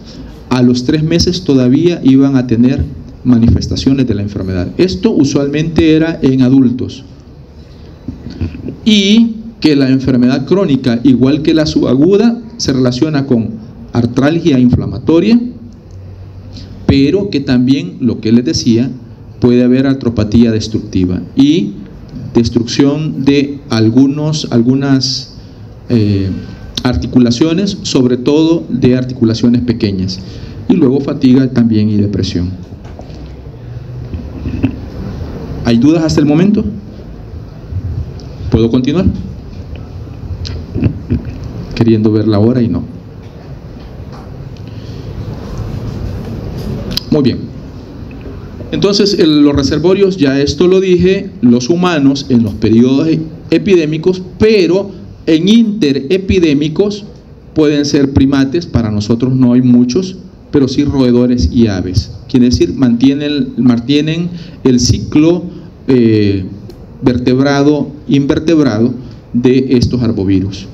a los 3 meses todavía iban a tener manifestaciones de la enfermedad. Esto usualmente era en adultos. Y que la enfermedad crónica, igual que la subaguda, se relaciona con artralgia inflamatoria, pero que también, lo que les decía, puede haber artropatía destructiva y destrucción de algunas articulaciones, sobre todo de articulaciones pequeñas, y luego fatiga también y depresión. ¿Hay dudas hasta el momento? ¿Puedo continuar? Queriendo ver la hora y no. Muy bien. Entonces, los reservorios, ya esto lo dije, los humanos en los periodos epidémicos, pero en interepidémicos pueden ser primates, para nosotros no hay muchos, pero sí roedores y aves. Quiere decir, mantienen el ciclo vertebrado-invertebrado de estos arbovirus.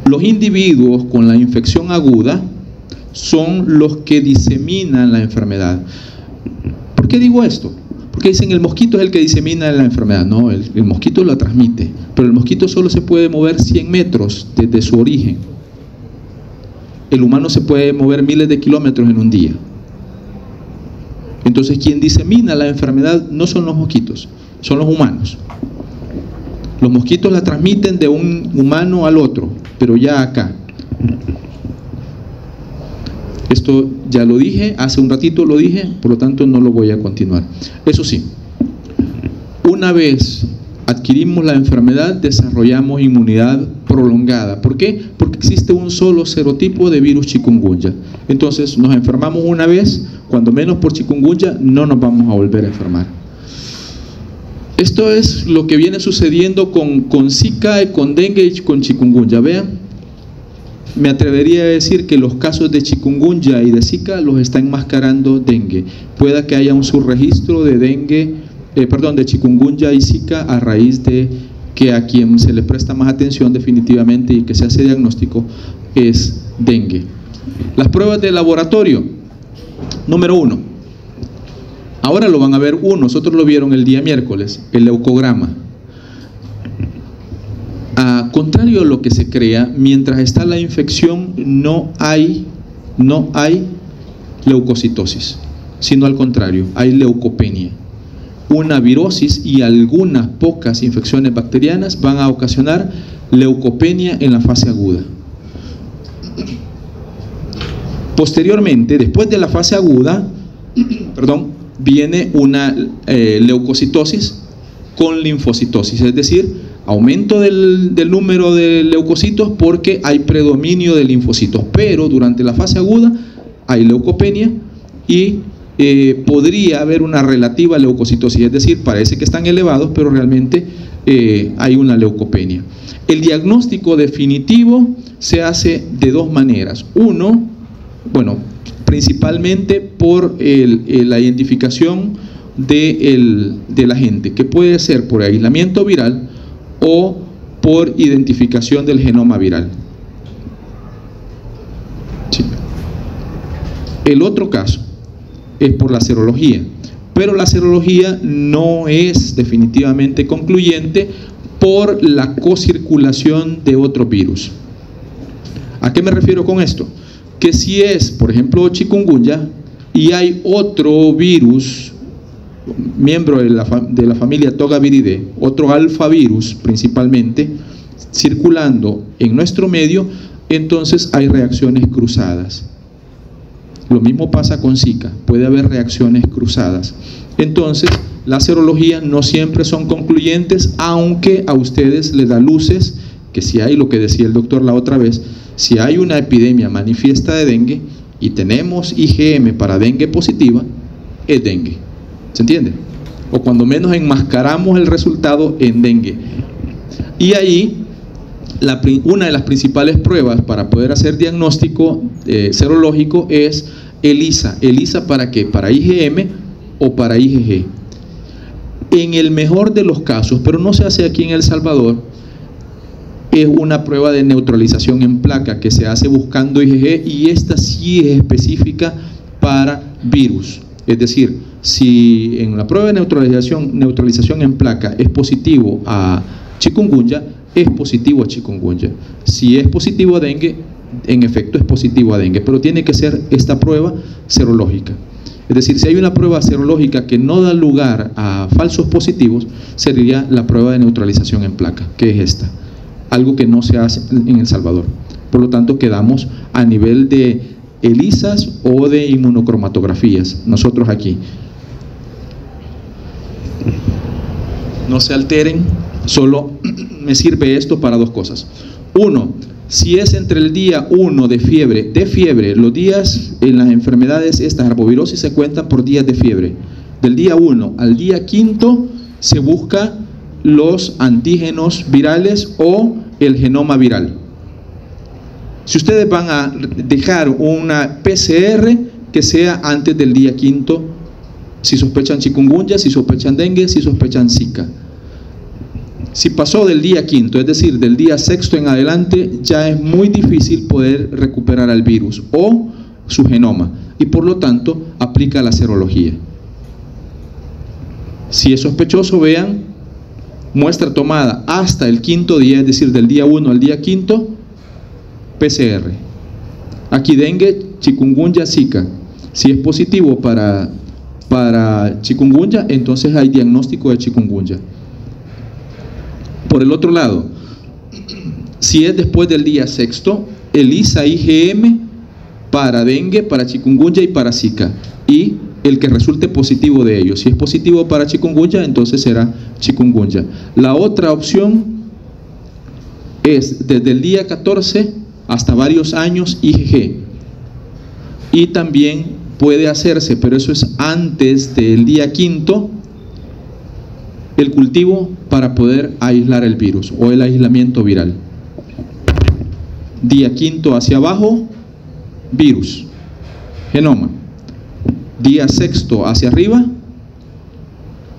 Los individuos con la infección aguda son los que diseminan la enfermedad. ¿Por qué digo esto? Porque dicen el mosquito es el que disemina la enfermedad. No, el mosquito la transmite, pero el mosquito solo se puede mover 100 metros desde su origen. El humano se puede mover miles de kilómetros en un día. Entonces, quien disemina la enfermedad no son los mosquitos, son los humanos. Los mosquitos la transmiten de un humano al otro, pero ya acá. Esto ya lo dije, hace un ratito lo dije, por lo tanto no lo voy a continuar. Eso sí, una vez adquirimos la enfermedad, desarrollamos inmunidad prolongada. ¿Por qué? Porque existe un solo serotipo de virus chikungunya. Entonces, nos enfermamos una vez, cuando menos por chikungunya, no nos vamos a volver a enfermar. Esto es lo que viene sucediendo con Zika, con dengue y con chikungunya. Vean, me atrevería a decir que los casos de chikungunya y de Zika los está enmascarando dengue. Pueda que haya un subregistro de de chikungunya y Zika a raíz de que a quien se le presta más atención definitivamente y que se hace diagnóstico es dengue. Las pruebas de laboratorio. Número 1. Ahora lo van a ver nosotros lo vieron el día miércoles, el leucograma. Contrario a lo que se crea, mientras está la infección no hay leucocitosis, sino al contrario, hay leucopenia. Una virosis y algunas pocas infecciones bacterianas van a ocasionar leucopenia en la fase aguda. Posteriormente, después de la fase aguda, viene una leucocitosis con linfocitosis, es decir, aumento del número de leucocitos porque hay predominio de linfocitos, pero durante la fase aguda hay leucopenia y podría haber una relativa leucocitosis, es decir, parece que están elevados, pero realmente hay una leucopenia. El diagnóstico definitivo se hace de dos maneras. Uno, principalmente por la identificación del agente, que puede ser por aislamiento viral o por identificación del genoma viral. Sí. El otro caso es por la serología, pero la serología no es definitivamente concluyente por la cocirculación de otro virus. ¿A qué me refiero con esto? Que si es, por ejemplo, chikungunya y hay otro virus miembro de la familia Togaviridae, otro alfavirus principalmente, circulando en nuestro medio, entonces hay reacciones cruzadas. Lo mismo pasa con Zika, puede haber reacciones cruzadas. Entonces, las serologías no siempre son concluyentes, aunque a ustedes les da luces que si hay, lo que decía el doctor la otra vez, si hay una epidemia manifiesta de dengue y tenemos IgM para dengue positiva, es dengue. ¿Se entiende? O cuando menos enmascaramos el resultado en dengue. Y ahí, una de las principales pruebas para poder hacer diagnóstico serológico es ELISA. ¿ELISA para qué? Para IgM o para IgG. En el mejor de los casos, pero no se hace aquí en El Salvador, es una prueba de neutralización en placa que se hace buscando IgG, y esta sí es específica para virus. Es decir, si en la prueba de neutralización en placa es positivo a chikungunya, es positivo a chikungunya. Si es positivo a dengue, en efecto es positivo a dengue, pero tiene que ser esta prueba serológica. Es decir, si hay una prueba serológica que no da lugar a falsos positivos, sería la prueba de neutralización en placa, que es esta. Algo que no se hace en El Salvador. Por lo tanto, quedamos a nivel de ELISAs o de inmunocromatografías, nosotros aquí. No se alteren, solo me sirve esto para dos cosas. Uno, si es entre el día 1 de fiebre, los días en las enfermedades estas, arbovirosis, se cuentan por días de fiebre. Del día 1 al día 5 se busca los antígenos virales o el genoma viral. Si ustedes van a dejar una PCR, que sea antes del día 5, si sospechan chikungunya, si sospechan dengue, si sospechan Zika. Si pasó del día 5, es decir, del día 6 en adelante, ya es muy difícil poder recuperar al virus o su genoma, y por lo tanto aplica la serología. Si es sospechoso, vean, muestra tomada hasta el 5º día, es decir, del día 1 al día 5, PCR. Aquí dengue, chikungunya, Zika. Si es positivo para chikungunya, entonces hay diagnóstico de chikungunya. Por el otro lado, si es después del día 6, ELISA IgM para dengue, para chikungunya y para Zika, y el que resulte positivo de ellos. Si es positivo para chikungunya, entonces será chikungunya. La otra opción es desde el día 14 hasta varios años IgG, y también puede hacerse, pero eso es antes del día 5, el cultivo para poder aislar el virus o el aislamiento viral. Día 5 hacia abajo, virus, genoma. Día 6 hacia arriba,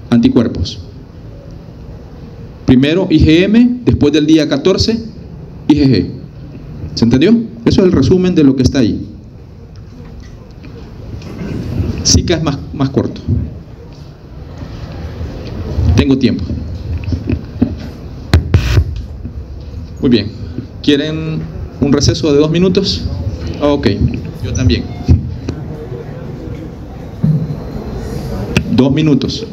anticuerpos. Primero IgM, después del día 14, IgG. ¿Se entendió? Eso es el resumen de lo que está ahí. física es más corto. Tengo tiempo. Muy bien. ¿Quieren un receso de 2 minutos? Ok, yo también. 2 minutos.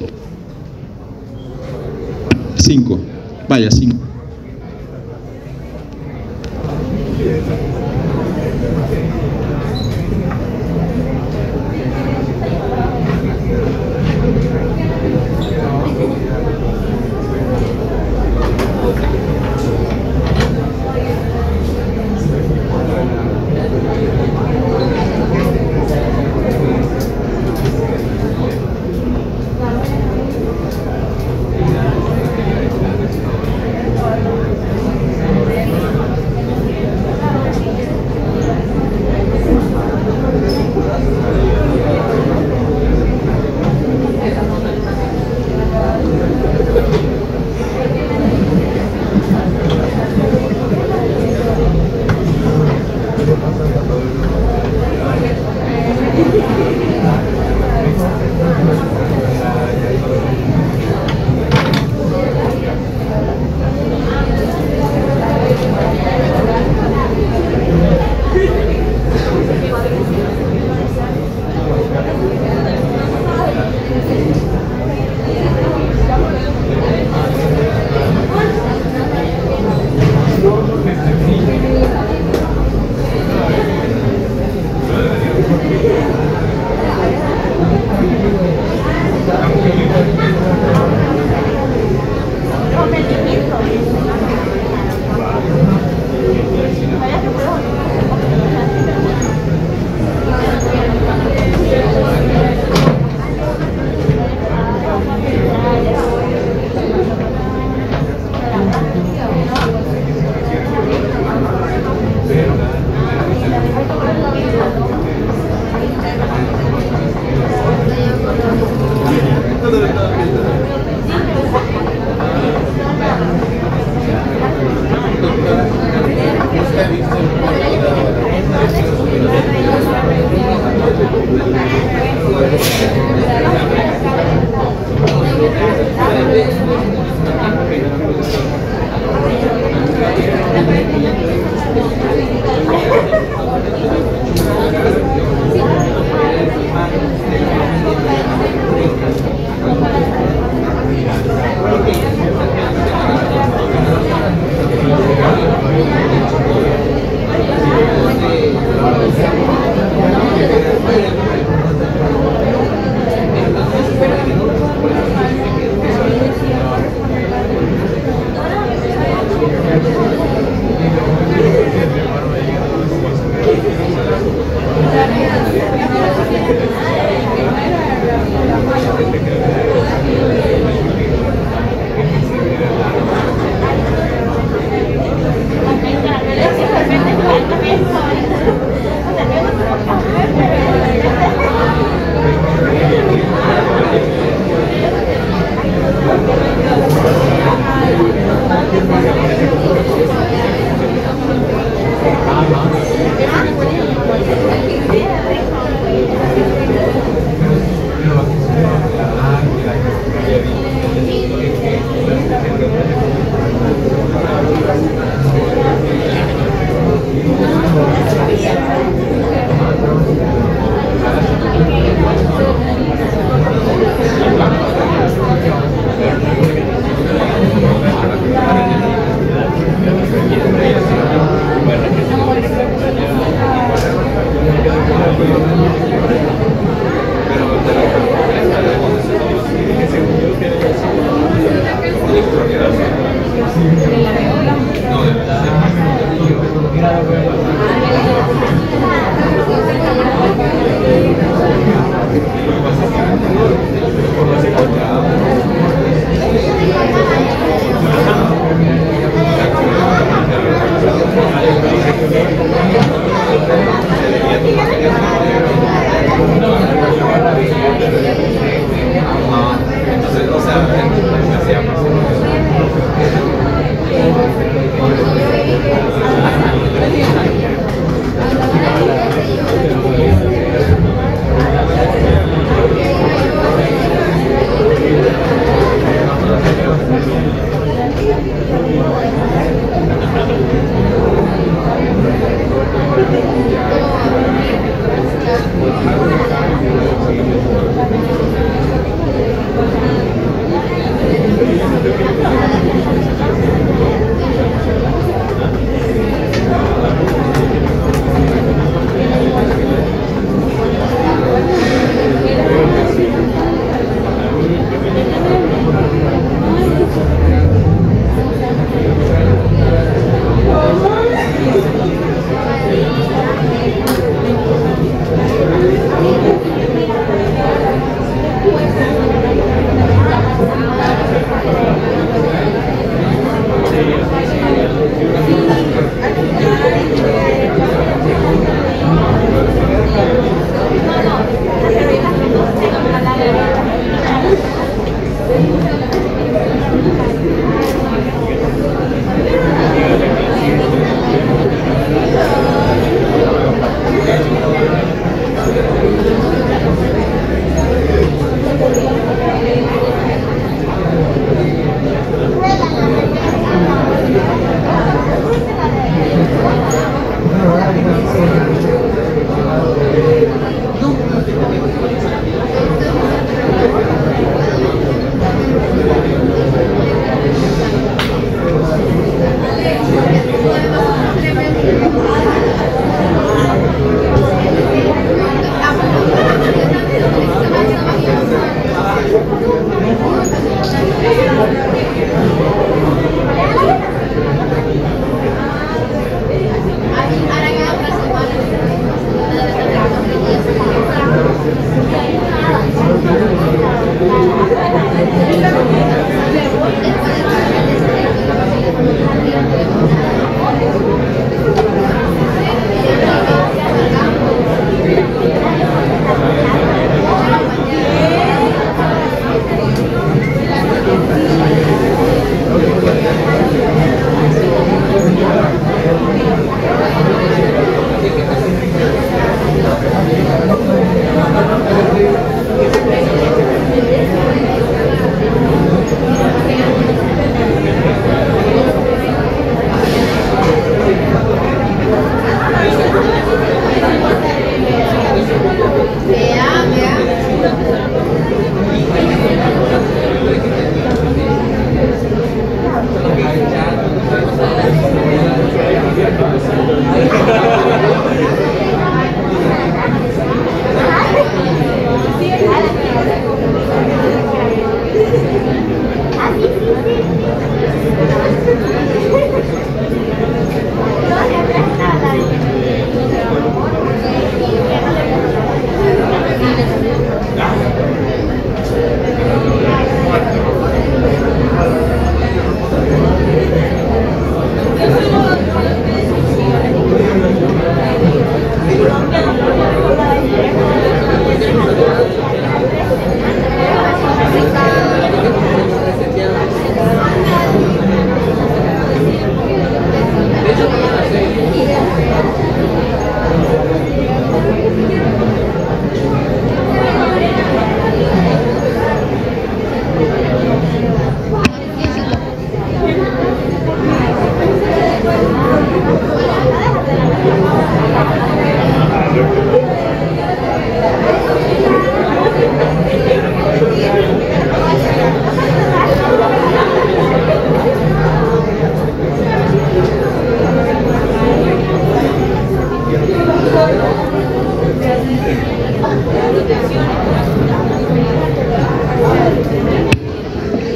5. Vaya, 5.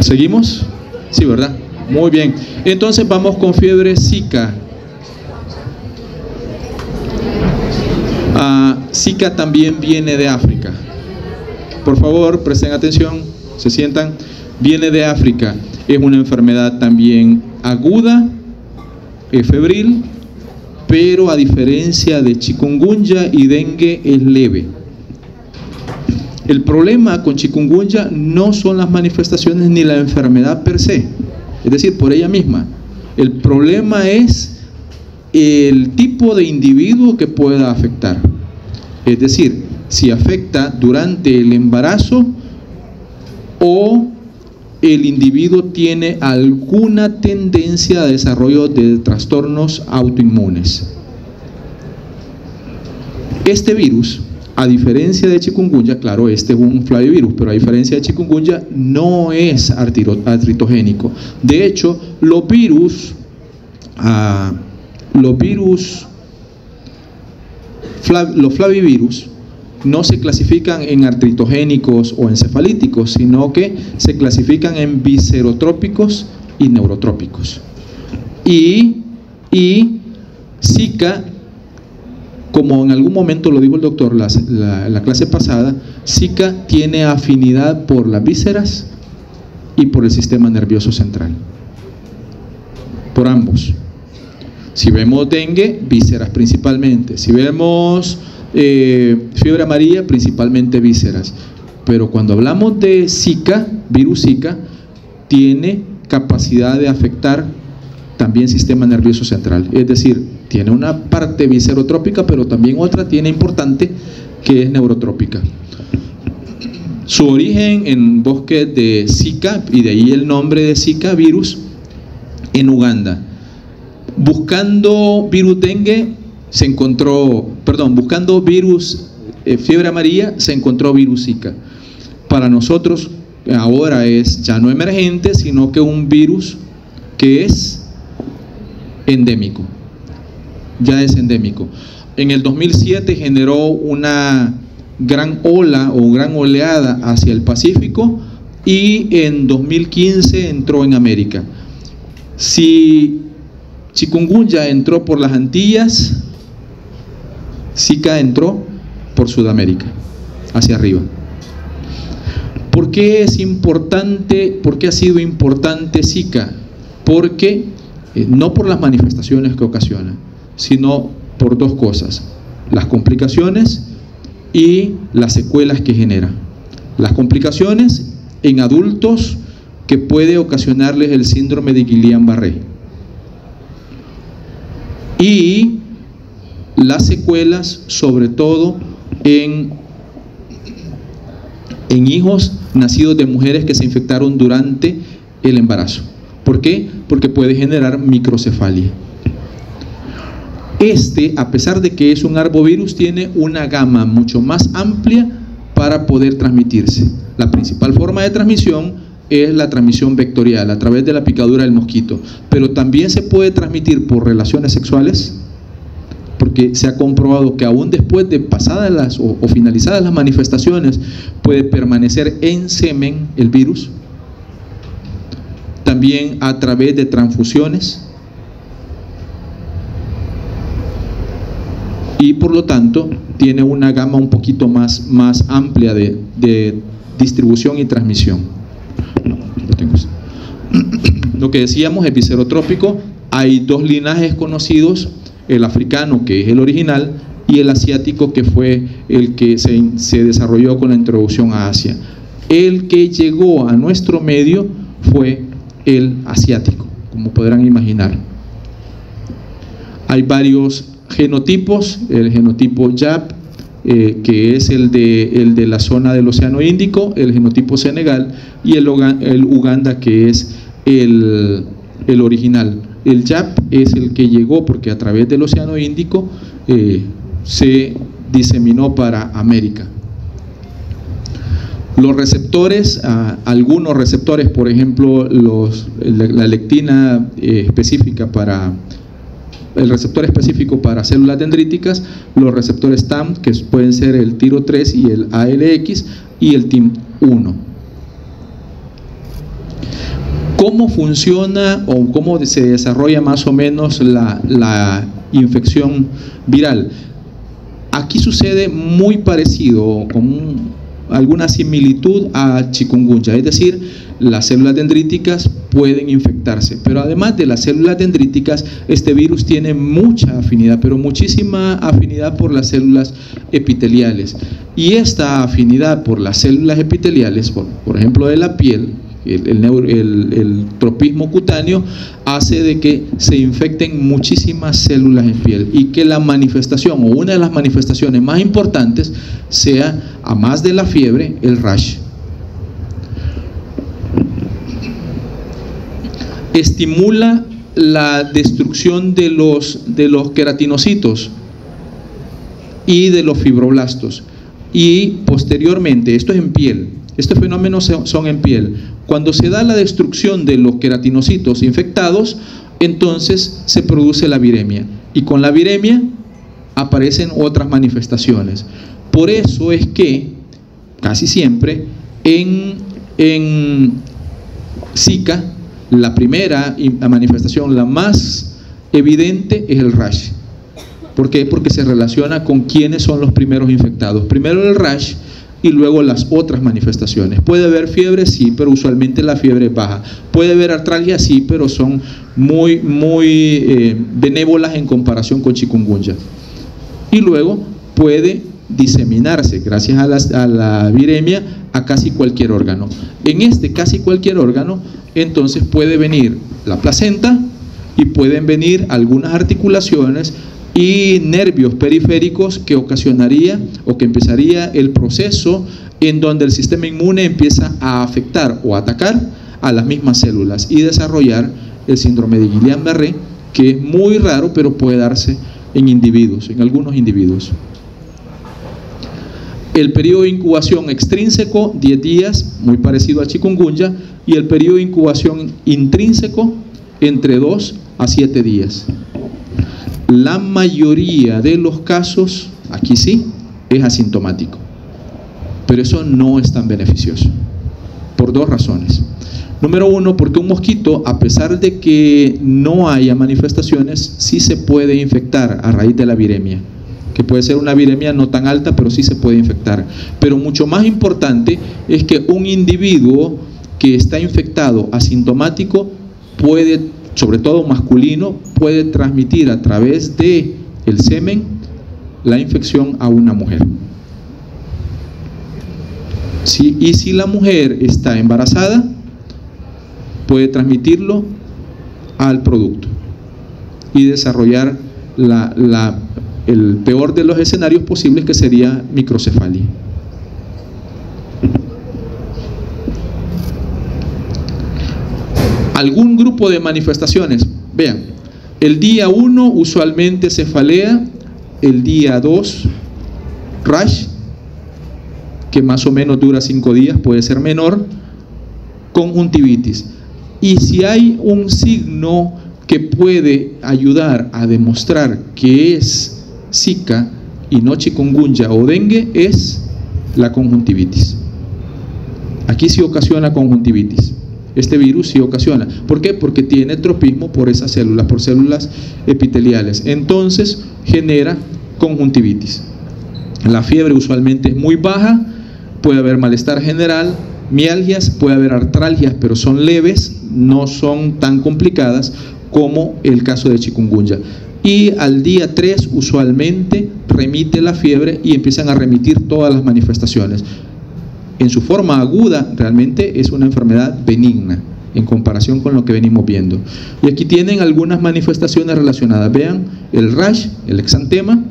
¿Seguimos? Sí, ¿verdad? Muy bien. Entonces vamos con fiebre Zika. Zika también viene de África. Por favor, presten atención, se sientan. Viene de África. Es una enfermedad también aguda, febril, pero a diferencia de chikungunya y dengue es leve. El problema con chikungunya no son las manifestaciones ni la enfermedad per se, es decir, por ella misma. El problema es el tipo de individuo que pueda afectar. Es decir, si afecta durante el embarazo o el individuo tiene alguna tendencia a desarrollo de trastornos autoinmunes. Este virus, a diferencia de chikungunya, claro, este es un flavivirus, pero a diferencia de chikungunya no es artritogénico. De hecho, los flavivirus no se clasifican en artritogénicos o encefalíticos, sino que se clasifican en viscerotrópicos y neurotrópicos. Y Zika, como en algún momento lo dijo el doctor la clase pasada, Zika tiene afinidad por las vísceras y por el sistema nervioso central. por ambos. Si vemos dengue, vísceras principalmente. Si vemos fiebre amarilla, principalmente vísceras. Pero cuando hablamos de Zika, virus Zika, tiene capacidad de afectar también sistema nervioso central. Es decir, tiene una parte viscerotrópica, pero también otra tiene importante, que es neurotrópica. Su origen en bosques de Zika, y de ahí el nombre de Zika virus, en Uganda. Buscando virus dengue se encontró, buscando virus fiebre amarilla se encontró virus Zika. Para nosotros ahora es ya no emergente, sino que un virus que es endémico, ya es endémico. En el 2007 generó una gran ola o gran oleada hacia el Pacífico y en 2015 entró en América. Si chikungunya entró por las Antillas, Zika entró por Sudamérica, hacia arriba. ¿Por qué es importante? ¿Por qué ha sido importante Zika? Porque no por las manifestaciones que ocasiona, sino por dos cosas: las complicaciones y las secuelas que genera. Las complicaciones en adultos, que puede ocasionarles el síndrome de Guillain-Barré, y las secuelas sobre todo en hijos nacidos de mujeres que se infectaron durante el embarazo. ¿Por qué? Porque puede generar microcefalia. A pesar de que es un arbovirus, tiene una gama mucho más amplia para poder transmitirse. La principal forma de transmisión es la transmisión vectorial, a través de la picadura del mosquito, pero también se puede transmitir por relaciones sexuales, porque se ha comprobado que aún después de pasadas o finalizadas las manifestaciones, puede permanecer en semen el virus. También a través de transfusiones, y por lo tanto tiene una gama un poquito más amplia de distribución y transmisión. Lo que decíamos es viscerotrópico. Hay dos linajes conocidos: el africano, que es el original, y el asiático, que fue el que se desarrolló con la introducción a Asia. El que llegó a nuestro medio fue el asiático, como podrán imaginar. Hay varios genotipos: el genotipo YAP, que es el de la zona del Océano Índico; el genotipo Senegal; y el Uganda, que es el original. El YAP es el que llegó porque a través del Océano Índico se diseminó para América. Los receptores, algunos receptores, por ejemplo, la lectina específica para el receptor específico para células dendríticas, los receptores TAM, que pueden ser el TIRO3 y el ALX, y el TIM1. ¿Cómo funciona o cómo se desarrolla más o menos la infección viral? Aquí sucede muy parecido, con alguna similitud a chikungunya, es decir, las células dendríticas pueden infectarse, pero además de las células dendríticas, este virus tiene mucha afinidad, pero muchísima afinidad por las células epiteliales, y esta afinidad por las células epiteliales, por ejemplo de la piel, el tropismo cutáneo, hace de que se infecten muchísimas células en piel, y que la manifestación, o una de las manifestaciones más importantes, sea, a más de la fiebre, el rash. Estimula la destrucción de los queratinocitos y de los fibroblastos, y posteriormente, esto es en piel, estos fenómenos son en piel. Cuando se da la destrucción de los queratinocitos infectados, entonces se produce la viremia, y con la viremia aparecen otras manifestaciones. Por eso es que casi siempre en Zika, la primera manifestación, la más evidente, es el rash. ¿Por qué? Porque se relaciona con quiénes son los primeros infectados. Primero el rash, y luego las otras manifestaciones. Puede haber fiebre, sí, pero usualmente la fiebre es baja. Puede haber artralgia, sí, pero son muy benévolas en comparación con chikungunya. Y luego puede diseminarse, gracias a la viremia, a casi cualquier órgano. En este casi cualquier órgano, entonces puede venir la placenta y pueden venir algunas articulaciones y nervios periféricos que ocasionaría o que empezaría el proceso en donde el sistema inmune empieza a afectar o atacar a las mismas células y desarrollar el síndrome de Guillain-Barré, que es muy raro, pero puede darse en individuos, en algunos individuos. El periodo de incubación extrínseco, 10 días, muy parecido a chikungunya, y el periodo de incubación intrínseco, entre 2 a 7 días. La mayoría de los casos, aquí sí, es asintomático, pero eso no es tan beneficioso, por 2 razones. Número 1, porque un mosquito, a pesar de que no haya manifestaciones, sí se puede infectar a raíz de la viremia, que puede ser una viremia no tan alta, pero sí se puede infectar. Pero mucho más importante es que un individuo que está infectado asintomático puede, sobre todo masculino, puede transmitir a través de el semen la infección a una mujer. Sí, y si la mujer está embarazada, puede transmitirlo al producto y desarrollar el peor de los escenarios posibles, que sería microcefalia. Algún grupo de manifestaciones, vean, el día 1 usualmente cefalea, el día 2 rash, que más o menos dura 5 días, puede ser menor, conjuntivitis. Y si hay un signo que puede ayudar a demostrar que es Zika y no chikungunya o dengue, es la conjuntivitis. Aquí sí ocasiona conjuntivitis. Este virus sí ocasiona. ¿Por qué? Porque tiene tropismo por esas células, por células epiteliales. Entonces genera conjuntivitis. La fiebre usualmente es muy baja, puede haber malestar general, mialgias, puede haber artralgias, pero son leves, no son tan complicadas como el caso de chikungunya. Y al día 3 usualmente remite la fiebre y empiezan a remitir todas las manifestaciones. En su forma aguda realmente es una enfermedad benigna en comparación con lo que venimos viendo. Y aquí tienen algunas manifestaciones relacionadas. Vean el rash, el exantema,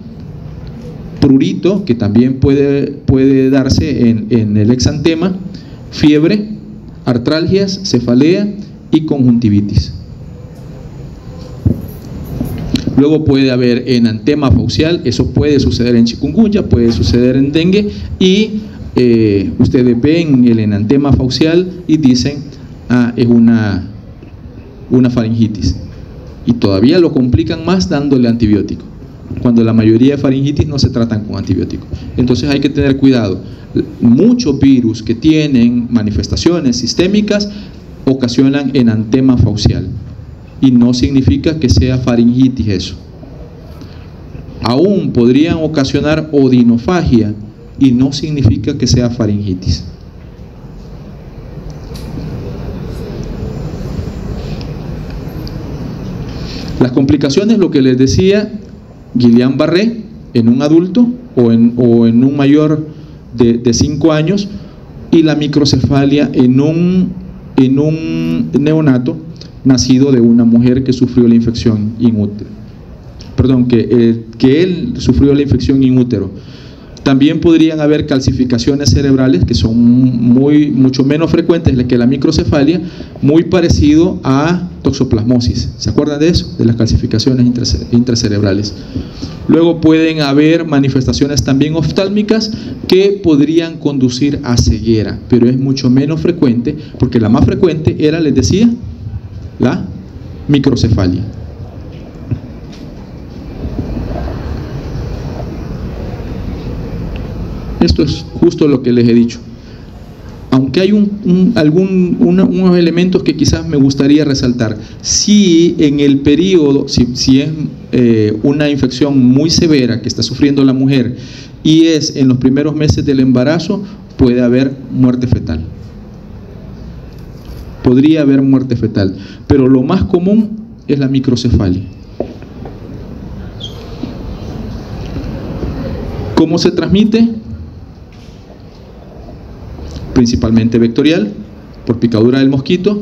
prurito, que también puede darse en el exantema, fiebre, artralgias, cefalea y conjuntivitis. Luego puede haber enantema faucial, eso puede suceder en chikungunya, puede suceder en dengue, y ustedes ven el enantema faucial y dicen, es una faringitis, y todavía lo complican más dándole antibiótico, cuando la mayoría de faringitis no se tratan con antibiótico. Entonces hay que tener cuidado. Muchos virus que tienen manifestaciones sistémicas ocasionan enantema faucial, y no significa que sea faringitis eso. Aún podrían ocasionar odinofagia y no significa que sea faringitis. Las complicaciones, lo que les decía, Guillain-Barré en un adulto o en un mayor de 5 años, y la microcefalia en un neonato nacido de una mujer que sufrió la infección in útero. Perdón, que él sufrió la infección in útero. También podrían haber calcificaciones cerebrales, que son mucho menos frecuentes que la microcefalia, muy parecido a toxoplasmosis. ¿Se acuerdan de eso? De las calcificaciones intracerebrales. Luego pueden haber manifestaciones también oftálmicas que podrían conducir a ceguera, pero es mucho menos frecuente, porque la más frecuente era, les decía, la microcefalia. Esto es justo lo que les he dicho. Aunque hay unos elementos que quizás me gustaría resaltar. Si en el periodo, si es una infección muy severa que está sufriendo la mujer y es en los primeros meses del embarazo, puede haber muerte fetal. Podría haber muerte fetal, pero lo más común es la microcefalia. ¿Cómo se transmite? Principalmente vectorial, por picadura del mosquito,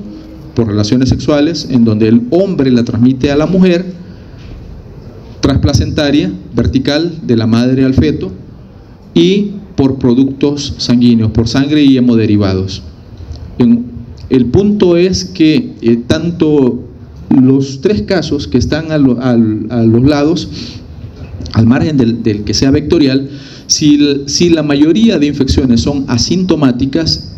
por relaciones sexuales, en donde el hombre la transmite a la mujer, transplacentaria, vertical, de la madre al feto, y por productos sanguíneos, por sangre y hemoderivados. El punto es que tanto los tres casos que están a los lados, al margen del que sea vectorial, si la mayoría de infecciones son asintomáticas,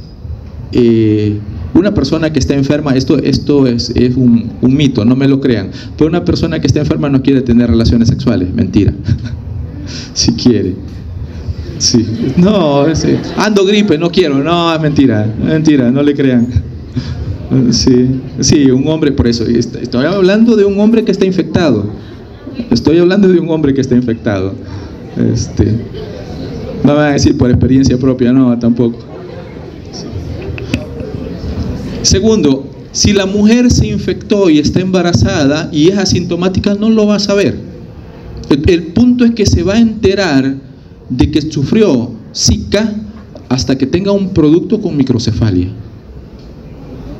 una persona que está enferma, esto es un mito, no me lo crean, pero una persona que está enferma no quiere tener relaciones sexuales, mentira. Si quiere. Sí. No, sí. Ando gripe, no quiero, no, es mentira, no le crean. Sí, un hombre, por eso, estoy hablando de un hombre que está infectado. No me van a decir por experiencia propia, no, tampoco. Segundo, si la mujer se infectó y está embarazada y es asintomática, no lo va a saber. El punto es que se va a enterar de que sufrió Zika hasta que tenga un producto con microcefalia.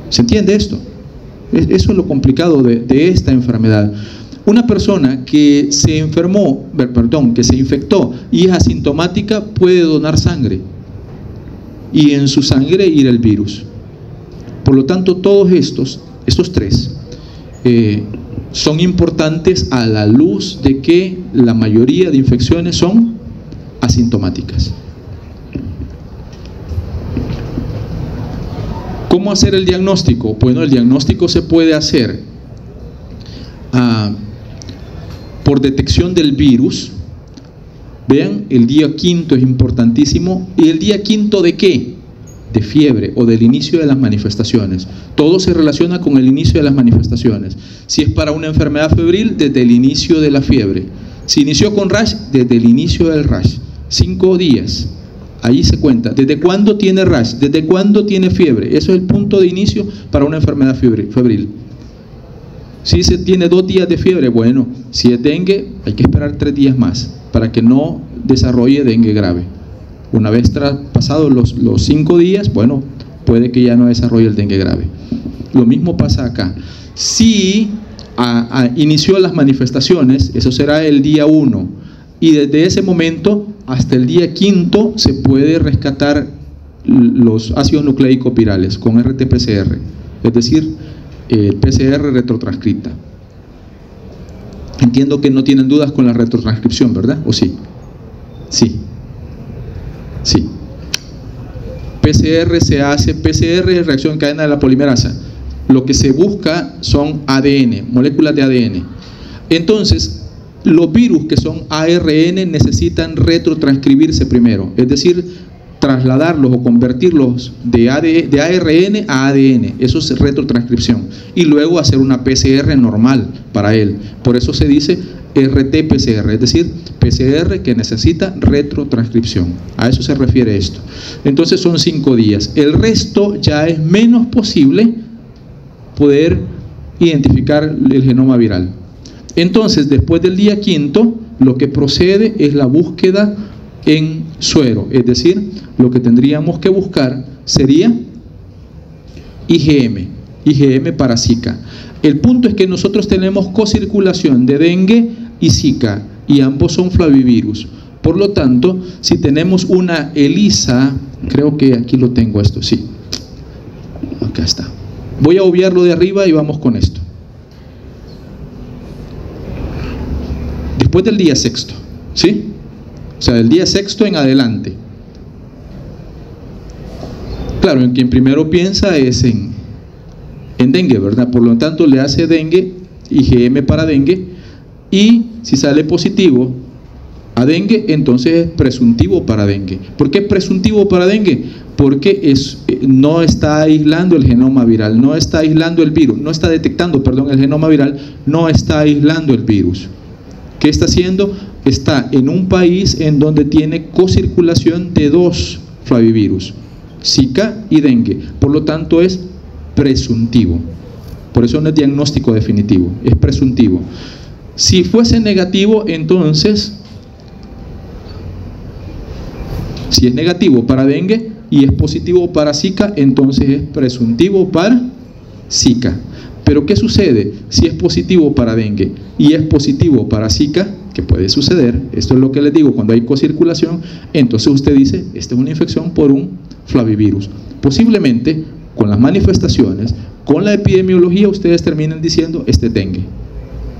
¿Se entiende esto? Eso es lo complicado de esta enfermedad. Una persona que se infectó y es asintomática puede donar sangre y en su sangre ir el virus. Por lo tanto, todos estos tres son importantes a la luz de que la mayoría de infecciones son asintomáticas. ¿Cómo hacer el diagnóstico? Bueno, el diagnóstico se puede hacer por detección del virus. Vean, el día quinto es importantísimo. ¿Y el día quinto de qué? De fiebre o del inicio de las manifestaciones. Todo se relaciona con el inicio de las manifestaciones. Si es para una enfermedad febril, desde el inicio de la fiebre. Si inició con rash, desde el inicio del rash. 5 días. Ahí se cuenta. ¿Desde cuándo tiene rash? ¿Desde cuándo tiene fiebre? Eso es el punto de inicio para una enfermedad febril. Si se tiene 2 días de fiebre, bueno, si es dengue, hay que esperar 3 días más para que no desarrolle dengue grave. Una vez pasados los 5 días, bueno, puede que ya no desarrolle el dengue grave. Lo mismo pasa acá. Si inició las manifestaciones, eso será el día 1, y desde ese momento hasta el día quinto se puede rescatar los ácidos nucleicos virales con RT-PCR, es decir, PCR retrotranscripta. Entiendo que no tienen dudas con la retrotranscripción, ¿verdad? ¿O sí? Sí. PCR se hace, PCR es reacción en cadena de la polimerasa. Lo que se busca son ADN, moléculas de ADN. Entonces, los virus que son ARN necesitan retrotranscribirse primero, es decir, trasladarlos o convertirlos de ARN a ADN, eso es retrotranscripción, y luego hacer una PCR normal para él. Por eso se dice RT-PCR, es decir, PCR que necesita retrotranscripción. A eso se refiere esto. Entonces son 5 días. El resto ya es menos posible poder identificar el genoma viral. Entonces, después del día quinto, lo que procede es la búsqueda en suero, es decir, lo que tendríamos que buscar sería IgM para Zika. El punto es que nosotros tenemos cocirculación de dengue y Zika, y ambos son flavivirus. Por lo tanto, si tenemos una ELISA, creo que aquí lo tengo esto, sí, acá está. Voy a obviarlo de arriba y vamos con esto. Después del día sexto, ¿sí? O sea, del día sexto en adelante. Claro, en quien primero piensa es en dengue, ¿verdad? Por lo tanto, le hace dengue, IgM para dengue, y si sale positivo a dengue, entonces es presuntivo para dengue. ¿Por qué presuntivo para dengue? Porque no está aislando el genoma viral, no está aislando el virus, el genoma viral no está aislando el virus. ¿Qué está haciendo? está en un país en donde tiene cocirculación de 2 flavivirus, Zika y dengue, por lo tanto es presuntivo. Por eso no es diagnóstico definitivo, es presuntivo. Si fuese negativo, entonces, si es negativo para dengue y es positivo para Zika, entonces es presuntivo para Zika. Pero ¿qué sucede si es positivo para dengue y es positivo para Zika? Que puede suceder, esto es lo que les digo, cuando hay cocirculación, entonces usted dice, esta es una infección por un flavivirus. Posiblemente, con las manifestaciones, con la epidemiología, ustedes terminen diciendo, este es dengue.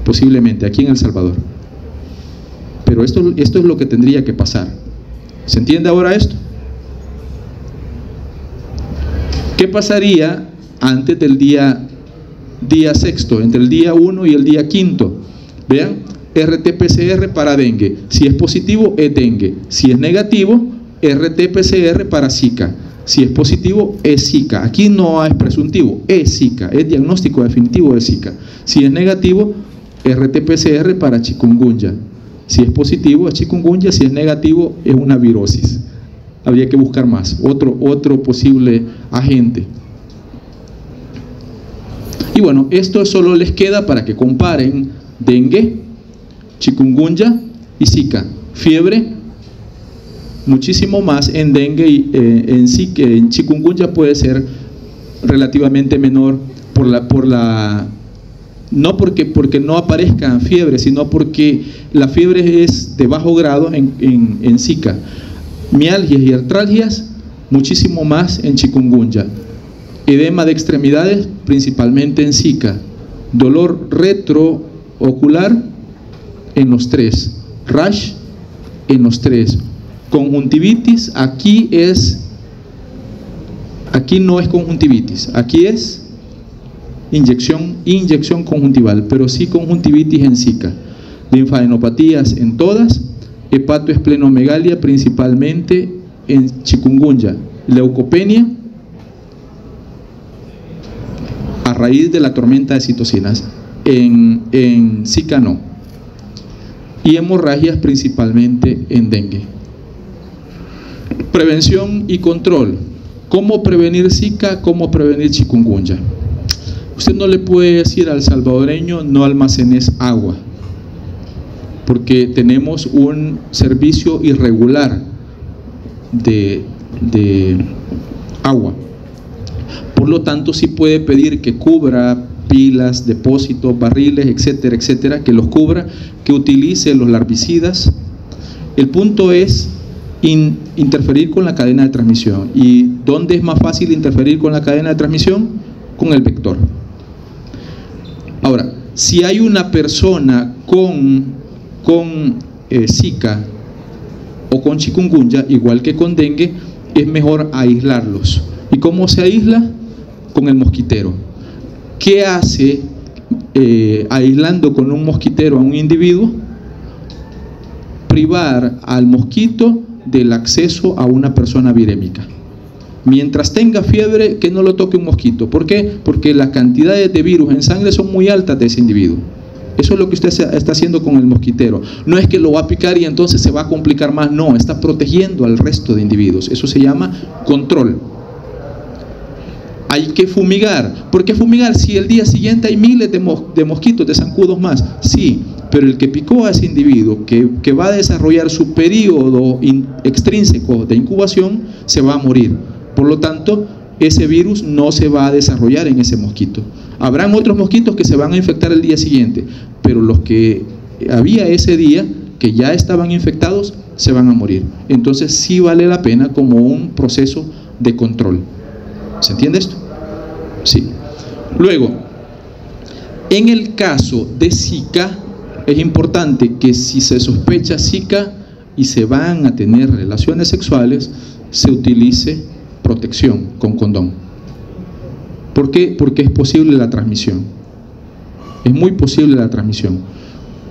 Posiblemente, aquí en El Salvador. Pero esto es lo que tendría que pasar. ¿Se entiende ahora esto? ¿Qué pasaría antes del día sexto, entre el día 1 y el día 5? Vean, RT-PCR para dengue. Si es positivo, es dengue. Si es negativo, RT-PCR para Zika. Si es positivo, es Zika. Aquí no es presuntivo, es Zika. Es diagnóstico definitivo de Zika. Si es negativo, RT-PCR para chikungunya. Si es positivo, es chikungunya. Si es negativo, es una virosis. Habría que buscar más. Otro posible agente. Y bueno, esto solo les queda para que comparen dengue, chikungunya y Zika. Fiebre, muchísimo más en dengue y en Zika. En chikungunya puede ser relativamente menor no porque no aparezca fiebre, sino porque la fiebre es de bajo grado en Zika. Mialgias y artralgias, muchísimo más en chikungunya. Edema de extremidades, principalmente en Zika. Dolor retroocular en los 3. Rash en los 3. Conjuntivitis, aquí no es conjuntivitis, aquí es inyección conjuntival, pero sí conjuntivitis en Zika. Linfadenopatías en todas. Hepatoesplenomegalia principalmente en chikungunya. Leucopenia a raíz de la tormenta de citocinas. En Zika no. Y hemorragias principalmente en dengue. Prevención y control. ¿Cómo prevenir Zika? ¿Cómo prevenir chikungunya? Usted no le puede decir al salvadoreño no almacenes agua, porque tenemos un servicio irregular de agua. Por lo tanto, sí puede pedir que cubra pilas, depósitos, barriles, etcétera, etcétera, que los cubra, que utilice los larvicidas. El punto es interferir con la cadena de transmisión. ¿Y dónde es más fácil interferir con la cadena de transmisión? Con el vector. Ahora, si hay una persona con Zika o con chikungunya, igual que con dengue, es mejor aislarlos. ¿Y cómo se aísla? Con el mosquitero. ¿Qué hace aislando con un mosquitero a un individuo? Privar al mosquito del acceso a una persona virémica. Mientras tenga fiebre, que no lo toque un mosquito. ¿Por qué? Porque las cantidades de virus en sangre son muy altas de ese individuo. Eso es lo que usted está haciendo con el mosquitero. No es que lo va a picar y entonces se va a complicar más. No, está protegiendo al resto de individuos. Eso se llama control. Hay que fumigar. ¿Por qué fumigar? Si el día siguiente hay miles de mosquitos, de zancudos más. Sí, pero el que picó a ese individuo, que va a desarrollar su periodo extrínseco de incubación, se va a morir. Por lo tanto, ese virus no se va a desarrollar en ese mosquito. Habrán otros mosquitos que se van a infectar el día siguiente, pero los que había ese día, que ya estaban infectados, se van a morir. Entonces sí vale la pena como un proceso de control. ¿Se entiende esto? Sí. Luego, en el caso de Zika, es importante que si se sospecha Zika y se van a tener relaciones sexuales, se utilice protección con condón. ¿Por qué? Porque es posible la transmisión. Es muy posible la transmisión.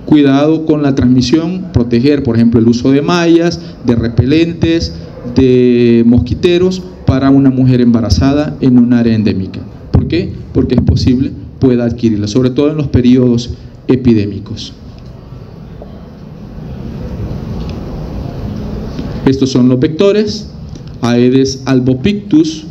Cuidado con la transmisión, proteger, por ejemplo, el uso de mallas, de repelentes, de mosquiteros para una mujer embarazada en un área endémica. ¿Por qué? Porque es posible pueda adquirirla, sobre todo en los periodos epidémicos. Estos son los vectores: Aedes albopictus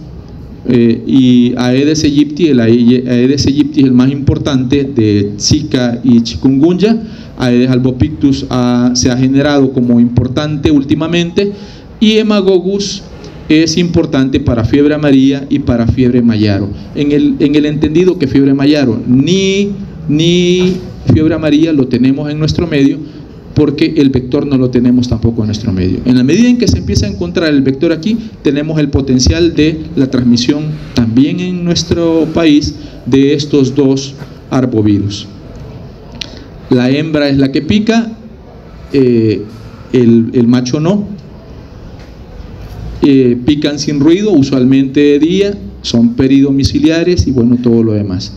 y Aedes aegypti. El Aedes aegypti es el más importante de Zika y chikungunya. Aedes albopictus se ha generado como importante últimamente, y Haemococcus es importante para fiebre amarilla y para fiebre mayaro, en el entendido que fiebre mayaro ni fiebre amarilla lo tenemos en nuestro medio, porque el vector no lo tenemos tampoco en nuestro medio. En la medida en que se empieza a encontrar el vector aquí, tenemos el potencial de la transmisión también en nuestro país de estos dos arbovirus. La hembra es la que pica, el macho no. Pican sin ruido, usualmente de día, son peridomiciliares y bueno, todo lo demás.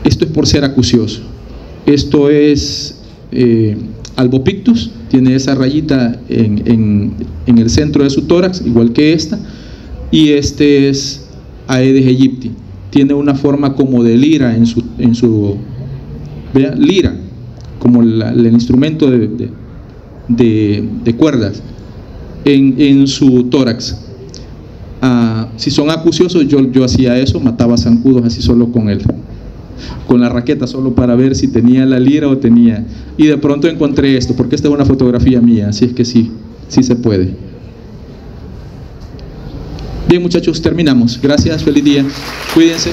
Esto es por ser acucioso. Esto es albopictus, tiene esa rayita en el centro de su tórax, igual que esta, y este es Aedes aegypti, tiene una forma como de lira en su vea, lira, como el instrumento de cuerdas en su tórax. Si son acuciosos, yo hacía eso, mataba zancudos así solo con la raqueta, solo para ver si tenía la lira o tenía, y de pronto encontré esto, porque esta es una fotografía mía, así es que sí se puede. Bien, muchachos, terminamos. Gracias, feliz día, cuídense.